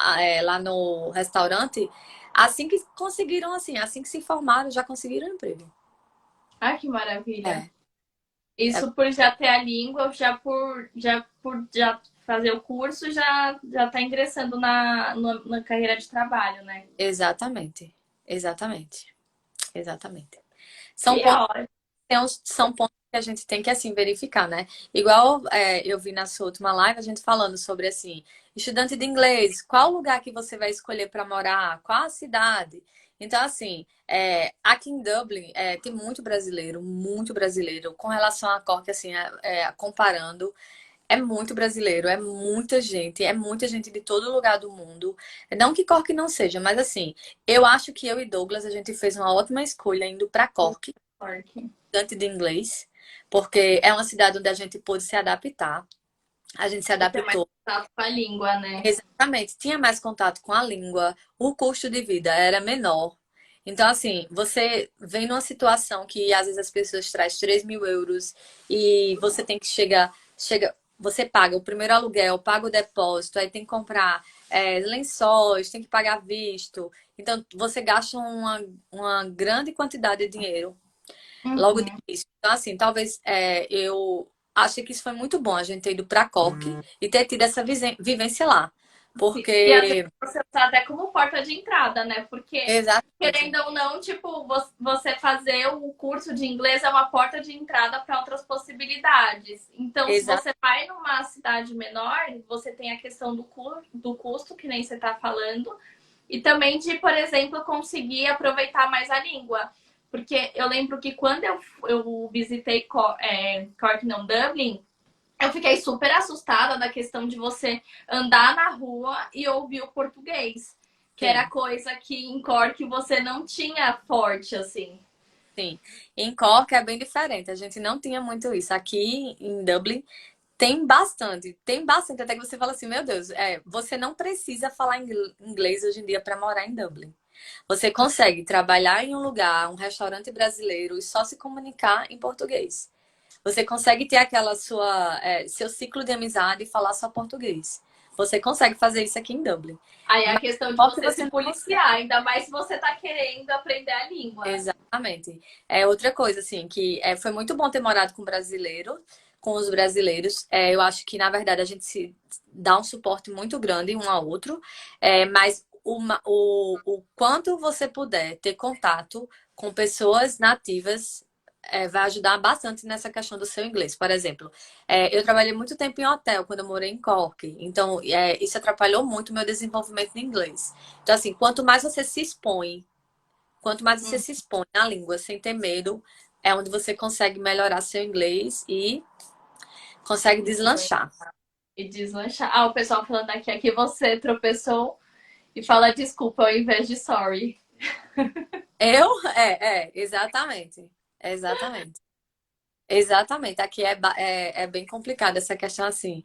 B: lá no restaurante, assim que conseguiram assim que se formaram, já conseguiram emprego.
A: Ah, que maravilha.
B: É, é
A: Isso por já ter a língua, já fazer o curso, já tá ingressando na carreira de trabalho, né?
B: exatamente, exatamente, exatamente. São
A: Que
B: pontos
A: ótimo.
B: são pontos que a gente tem que assim verificar, né? Igual eu vi na sua última live a gente falando sobre assim, estudante de inglês, qual lugar que você vai escolher para morar, qual a cidade. Então, assim, aqui em Dublin tem muito brasileiro, com relação à Cork, assim, comparando, é muita gente de todo lugar do mundo. Não que Cork não seja, mas assim, eu acho que eu e Douglas, a gente fez uma ótima escolha indo para Cork
A: Forte.
B: estudante de inglês, porque é uma cidade onde a gente pôde se adaptar. A gente se
A: E ter mais
B: adaptou.
A: contato com a língua, né?
B: Exatamente, tinha mais contato com a língua, o custo de vida era menor. Então, assim, você vem numa situação que às vezes as pessoas trazem 3.000 euros e você tem que você paga o primeiro aluguel, paga o depósito, aí tem que comprar lençóis, tem que pagar visto. Então, você gasta uma grande quantidade de dinheiro logo de
A: Uhum.
B: início. Então, assim, talvez eu. achei que isso foi muito bom, a gente ter ido para Cork e ter tido essa vivência lá.
A: Sim. E às vezes
B: Porque,
A: você usar até como porta de entrada, né? Porque, querendo
B: exatamente,
A: ou não, tipo, você fazer o curso de inglês é uma porta de entrada para outras possibilidades. Então, se
B: exa
A: você vai numa cidade menor, você tem a questão do custo, que nem você está falando, e também de, por exemplo, conseguir aproveitar mais a língua. Porque eu lembro que quando eu visitei Cork, não, Dublin, eu fiquei super assustada da questão de você andar na rua e ouvir o português, que era
B: sim,
A: coisa que em Cork você não tinha forte, assim.
B: sim. Em Cork é bem diferente, a gente não tinha muito isso. Aqui em Dublin tem bastante, até que você fala assim, meu Deus, você não precisa falar inglês hoje em dia para morar em Dublin. Você consegue trabalhar em um lugar, um restaurante brasileiro e só se comunicar em português. Você consegue ter seu ciclo de amizade e falar só português. Você consegue fazer isso aqui em Dublin.
A: Aí é a
B: Mas
A: questão de
B: só que
A: você
B: você
A: se
B: não consegue.
A: policiar, ainda mais se você tá querendo aprender a língua.
B: Exatamente. É outra coisa, assim, que foi muito bom ter morado com os brasileiros. Eu acho que, na verdade, a gente se dá um suporte muito grande um ao outro, mas o quanto você puder ter contato com pessoas nativas vai ajudar bastante nessa questão do seu inglês. Por exemplo, eu trabalhei muito tempo em hotel quando eu morei em Cork, então isso atrapalhou muito o meu desenvolvimento em inglês. Então, assim, quanto mais você
A: Hum,
B: se expõe à língua sem ter medo, é onde você consegue melhorar seu inglês e consegue deslanchar.
A: e deslanchar. Ah, o pessoal falando aqui você tropeçou e fala desculpa ao invés de sorry.
B: Eu? Exatamente. Exatamente. Exatamente. Aqui é bem complicado essa questão assim.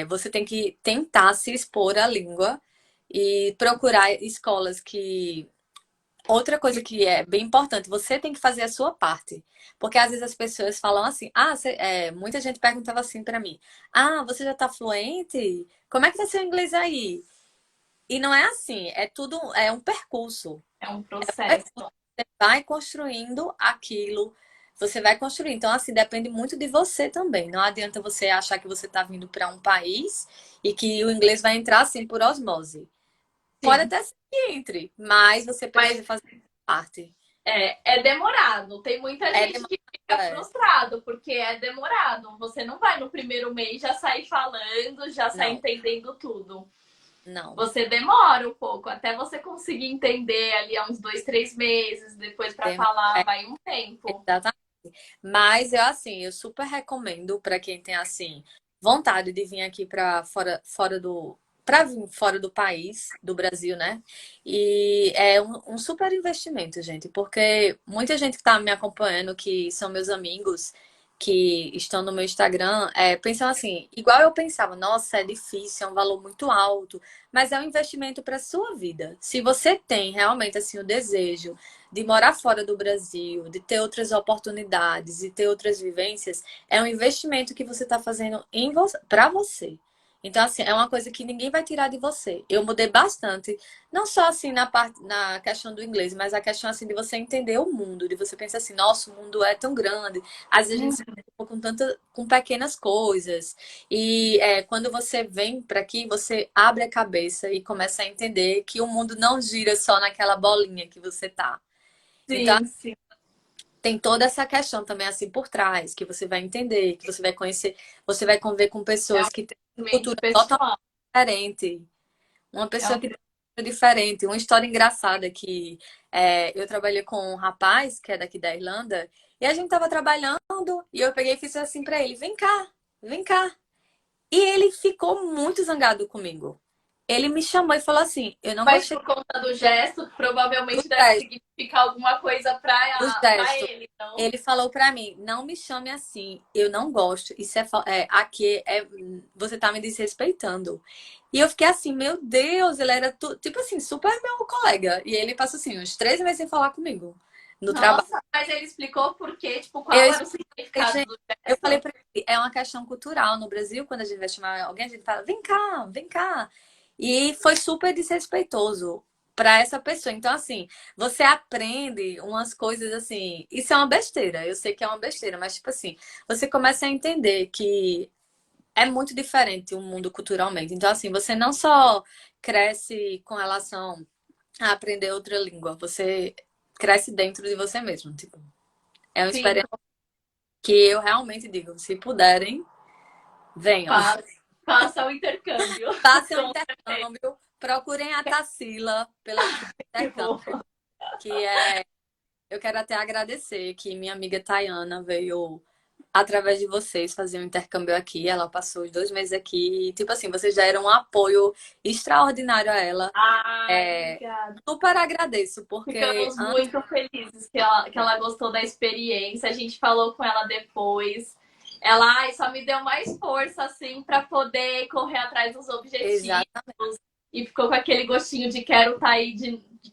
B: Você tem que tentar se expor à língua e procurar escolas que outra coisa que é bem importante, você tem que fazer a sua parte. Porque às vezes as pessoas falam assim, muita gente perguntava assim pra mim, você já tá fluente? Como é que tá seu inglês aí? E não é assim, é um percurso.
A: É um processo.
B: Você vai construindo aquilo, você vai construir. Então, assim, depende muito de você também. Não adianta você achar que você está vindo para um país e que o inglês vai entrar assim por osmose. Pode
A: Sim.
B: até ser que entre, mas você
A: Mas
B: precisa fazer parte.
A: é demorado. Tem muita
B: É
A: gente
B: demais.
A: que fica frustrado porque é demorado. Você não vai no primeiro mês já sair falando, já sair
B: Não,
A: entendendo tudo.
B: não.
A: Você demora um pouco até você conseguir entender ali há uns 2, 3 meses. Depois para
B: Demo-
A: falar
B: é,
A: vai um tempo.
B: exatamente. Mas eu super recomendo para quem tem assim vontade de vir aqui para para vir fora do país, do Brasil, né? E é um super investimento, gente, porque muita gente que está me acompanhando, que são meus amigos, que estão no meu Instagram, pensam assim, igual eu pensava, nossa, é difícil, é um valor muito alto, mas é um investimento para sua vida. Se você tem realmente assim o desejo de morar fora do Brasil, de ter outras oportunidades e ter outras vivências, é um investimento que você está fazendo para você. Então, assim, é uma coisa que ninguém vai tirar de você. Eu mudei bastante, não só assim na questão do inglês, mas a questão assim de você entender o mundo, de você pensar assim, nossa, o mundo é tão grande. Às vezes a gente se preocupa com pequenas coisas. E quando você vem para aqui, você abre a cabeça e começa a entender que o mundo não gira só naquela bolinha que você tá. Então,
A: Sim, sim.
B: tem toda essa questão também assim por trás, que você vai entender, que você vai conhecer, você vai conviver com
A: É um
B: pessoas que têm
A: conhecimento
B: cultura totalmente
A: pessoal.
B: diferente. Uma
A: É
B: pessoa
A: um...
B: que tem uma cultura diferente. Uma história engraçada que eu trabalhei com um rapaz, que é daqui da Irlanda, e a gente tava trabalhando, e eu peguei e fiz assim pra ele, vem cá, vem cá. E ele ficou muito zangado comigo. Ele me chamou e falou assim, eu não
A: Mas
B: gostei
A: por conta do gesto,
B: do
A: provavelmente deve
B: gesto,
A: significar alguma coisa
B: do
A: para
B: gesto.
A: ele, não?
B: Ele falou pra mim, não me chame assim, eu não gosto. Aqui você tá me desrespeitando. E eu fiquei assim, meu Deus, ele era tipo assim, super meu colega. E ele passou assim, uns 3 meses sem falar comigo no trabalho.
A: Nossa, mas ele explicou por quê? Tipo,
B: Eu
A: qual era o
B: expliquei,
A: significado
B: gente,
A: do
B: eu falei
A: gesto?
B: pra ele, é uma questão cultural. No Brasil, quando a gente vai chamar alguém, a gente fala, vem cá, vem cá. E foi super desrespeitoso. para essa pessoa. Então, assim, você aprende umas coisas assim. Isso é uma besteira, eu sei que é uma besteira, mas, tipo assim, você começa a entender que é muito diferente o mundo culturalmente. Então, assim, você não só cresce com relação a aprender outra língua, você cresce dentro de você mesmo. Tipo, é uma
A: Sim,
B: experiência que eu realmente digo, se puderem, venham.
A: faça, faça o intercâmbio.
B: Façam
A: Com certeza.
B: intercâmbio, procurem a Tarsila pelo
A: Eu vou.
B: intercâmbio, que é. Eu quero até agradecer que minha amiga Tayana veio através de vocês fazer um intercâmbio aqui. Ela passou os 2 meses aqui e, tipo assim, vocês deram um apoio extraordinário a ela.
A: Ai,
B: É,
A: obrigada.
B: super agradeço, porque
A: Ficamos
B: antes.
A: muito felizes que ela gostou da experiência. A gente falou com ela depois. Ela ai, só me deu mais força, assim, para poder correr atrás dos objetivos.
B: Exatamente,
A: E ficou com aquele gostinho de quero estar aí,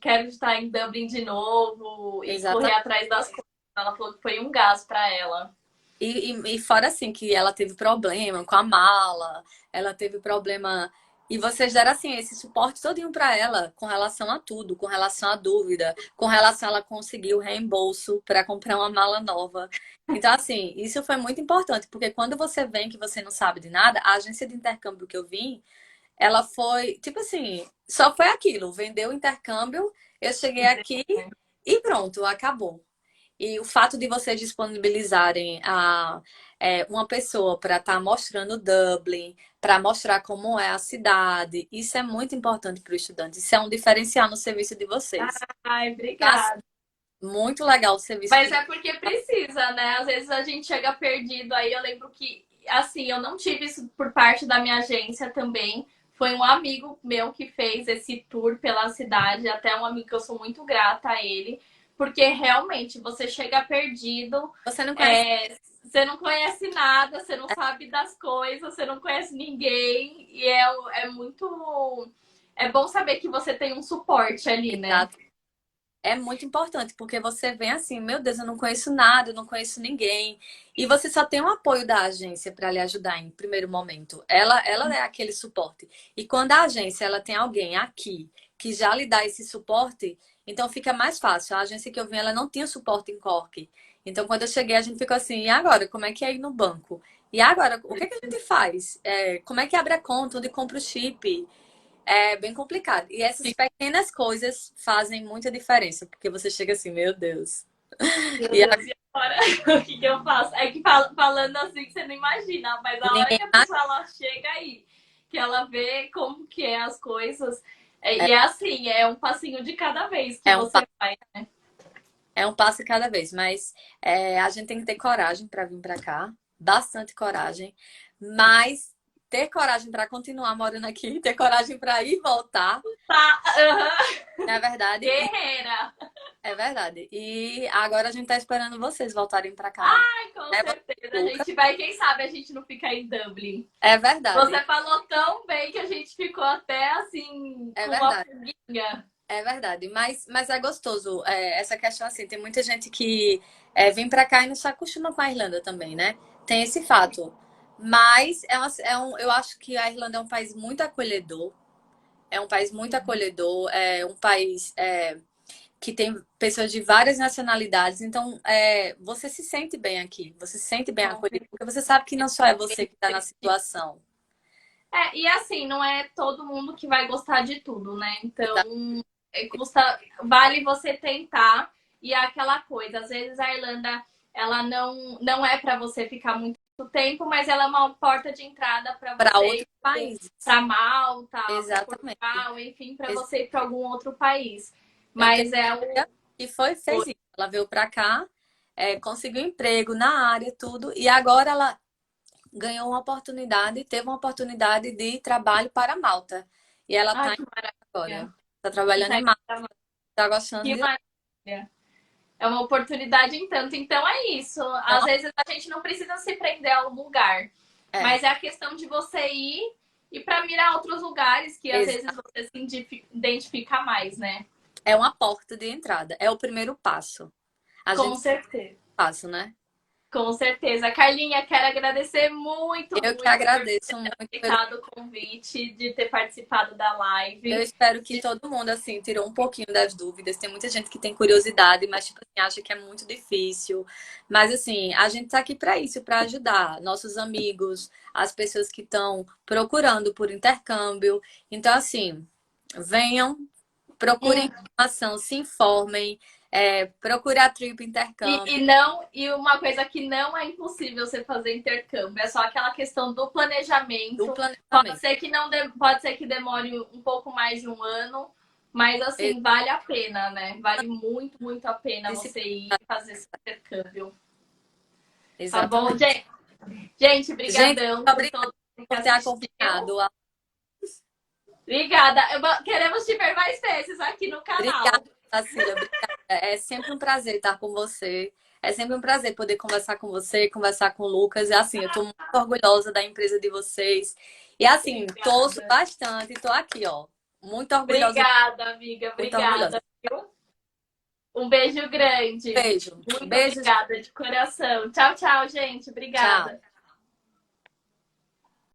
A: quero estar em Dublin de novo e correr
B: exatamente.
A: atrás das coisas. Ela falou que foi um gás para ela.
B: E fora assim, que ela teve problema com a mala, ela teve problema. E vocês deram assim, esse suporte todinho para ela com relação a tudo, com relação à dúvida, com relação a ela conseguir o reembolso para comprar uma mala nova. Então, assim, isso foi muito importante, porque quando você vem que você não sabe de nada, a agência de intercâmbio que eu vim, ela foi, tipo assim, só foi aquilo, vendeu o intercâmbio, eu cheguei aqui e pronto, acabou. E o fato de vocês disponibilizarem uma pessoa para estar mostrando Dublin, para mostrar como é a cidade, isso é muito importante para o estudante. Isso é um diferencial no serviço de vocês.
A: Ai,
B: Tá
A: obrigada.
B: muito legal o serviço
A: Mas
B: que.
A: é porque precisa, né? Às vezes a gente chega perdido. Aí eu lembro que, assim, eu não tive isso por parte da minha agência também. Foi um amigo meu que fez esse tour pela cidade, até um amigo que eu sou muito grata a ele, porque realmente você chega perdido,
B: Você não conhece.
A: você não conhece nada, você não sabe das coisas, você não conhece ninguém, e é muito. É bom saber que você tem um suporte ali, né?
B: Exato. É muito importante, porque você vem assim, meu Deus, eu não conheço nada, eu não conheço ninguém. E você só tem o apoio da agência para lhe ajudar em primeiro momento. Ela é aquele suporte. E quando a agência ela tem alguém aqui que já lhe dá esse suporte, então fica mais fácil. A agência que eu vim, ela não tinha suporte em Cork. Então, quando eu cheguei, a gente ficou assim, e agora? Como é que é ir no banco? E agora, o que é que a gente faz? Como é que abre a conta? Onde compra o chip? É bem complicado. E essas pequenas coisas fazem muita diferença, porque você chega assim, meu Deus.
A: Meu
B: E a-
A: Deus, e agora? O que eu faço? É que falando assim, você não imagina, mas a hora
B: ninguém
A: que a pessoa ela chega aí, que ela vê como que é as coisas,
B: é,
A: e é assim, é um passinho de cada vez que
B: é um,
A: você vai.
B: é um passo cada vez, mas a gente tem que ter coragem para vir para cá, bastante coragem, mas ter coragem para continuar morando aqui, ter coragem para ir e voltar,
A: Tá,
B: não é verdade?
A: guerreira.
B: É verdade. E agora a gente tá esperando vocês voltarem para cá novamente.
A: Ai, com
B: É,
A: certeza. A
B: Luca?
A: gente vai, quem sabe a gente não fica em Dublin.
B: É verdade.
A: Você falou tão bem que a gente ficou até assim,
B: É
A: com uma
B: verdade.
A: pulguinha.
B: É verdade, mas é gostoso. Essa questão assim, tem muita gente que vem pra cá e não se acostuma com a Irlanda também, né? Tem esse fato. Mas eu acho que a Irlanda é um país muito acolhedor. É um país muito acolhedor. É um país que tem pessoas de várias nacionalidades. Então, você se sente bem aqui. Você se sente bem
A: Com
B: acolhido, porque você sabe que não só é você que está na
A: certeza.
B: situação.
A: E assim, não é todo mundo que vai gostar de tudo, né?
B: Exato.
A: Então, vale você tentar. E é aquela coisa, às vezes a Irlanda, ela não é para você ficar muito tempo, mas ela é uma porta de entrada para
B: Para
A: você
B: outros
A: ir
B: países.
A: para Malta, para
B: Exatamente.
A: Portugal, enfim, para você ir para algum outro país.
B: Eu tenho
A: Mas é o.
B: uma amiga que fez isso. Ela veio para cá, conseguiu emprego na área, tudo, e agora ela ganhou uma oportunidade, teve uma oportunidade de trabalho para Malta. E ela
A: Ai,
B: está
A: que maravilha.
B: agora. Está trabalhando
A: Tá
B: em
A: aí,
B: Malta, está gostando
A: que
B: de lá.
A: maravilha. É uma oportunidade em tanto. Então é isso.
B: Então,
A: Às vezes a gente não precisa se prender a um lugar,
B: é,
A: mas é a questão de você ir e para mirar outros lugares que às vezes
B: exa-
A: você se identifica mais, né?
B: é uma porta de entrada, é o primeiro passo. A
A: Com
B: gente
A: certeza.
B: passo, né?
A: Com certeza. Carlinha, quero agradecer muito,
B: Eu que
A: muito por ter
B: agradeço muito pelo.
A: aceitado o convite, de ter participado da
B: Eu
A: live.
B: espero que todo mundo, assim, tirou um pouquinho das dúvidas. Tem muita gente que tem curiosidade, mas, tipo assim, acha que é muito difícil. Mas, assim, a gente tá aqui para isso, para ajudar nossos amigos, as pessoas que estão procurando por intercâmbio. Então, assim, venham, procurem informação, se informem, procure a Trip Intercâmbio,
A: E uma coisa que não é impossível você fazer intercâmbio, é só aquela questão do
B: do
A: planejamento. Pode
B: planejamento.
A: ser que não pode ser que demore um pouco mais de um ano, mas assim, vale a pena, né? Vale muito, muito a pena você ir fazer esse intercâmbio. Tá bom,
B: Exatamente.
A: gente? Gente,
B: Gente,
A: brigadão
B: muito
A: por
B: obrigada
A: todo mundo que
B: por ter
A: assistiu.
B: acompanhado.
A: Obrigada. Queremos te ver mais vezes aqui no
B: Obrigada,
A: canal.
B: Cacilda. Obrigada. É sempre um prazer estar com você. É sempre um prazer poder conversar com você, conversar com o Lucas. E assim, eu estou muito orgulhosa da empresa de vocês. E assim, torço
A: Obrigada.
B: bastante. Estou aqui, ó. Muito orgulhosa,
A: Obrigada, amiga.
B: muito orgulhosa.
A: Obrigada. Viu? Um beijo grande.
B: Beijo.
A: Muito
B: Beijos.
A: obrigada de coração. Tchau, tchau, gente.
B: Tchau.
A: Obrigada.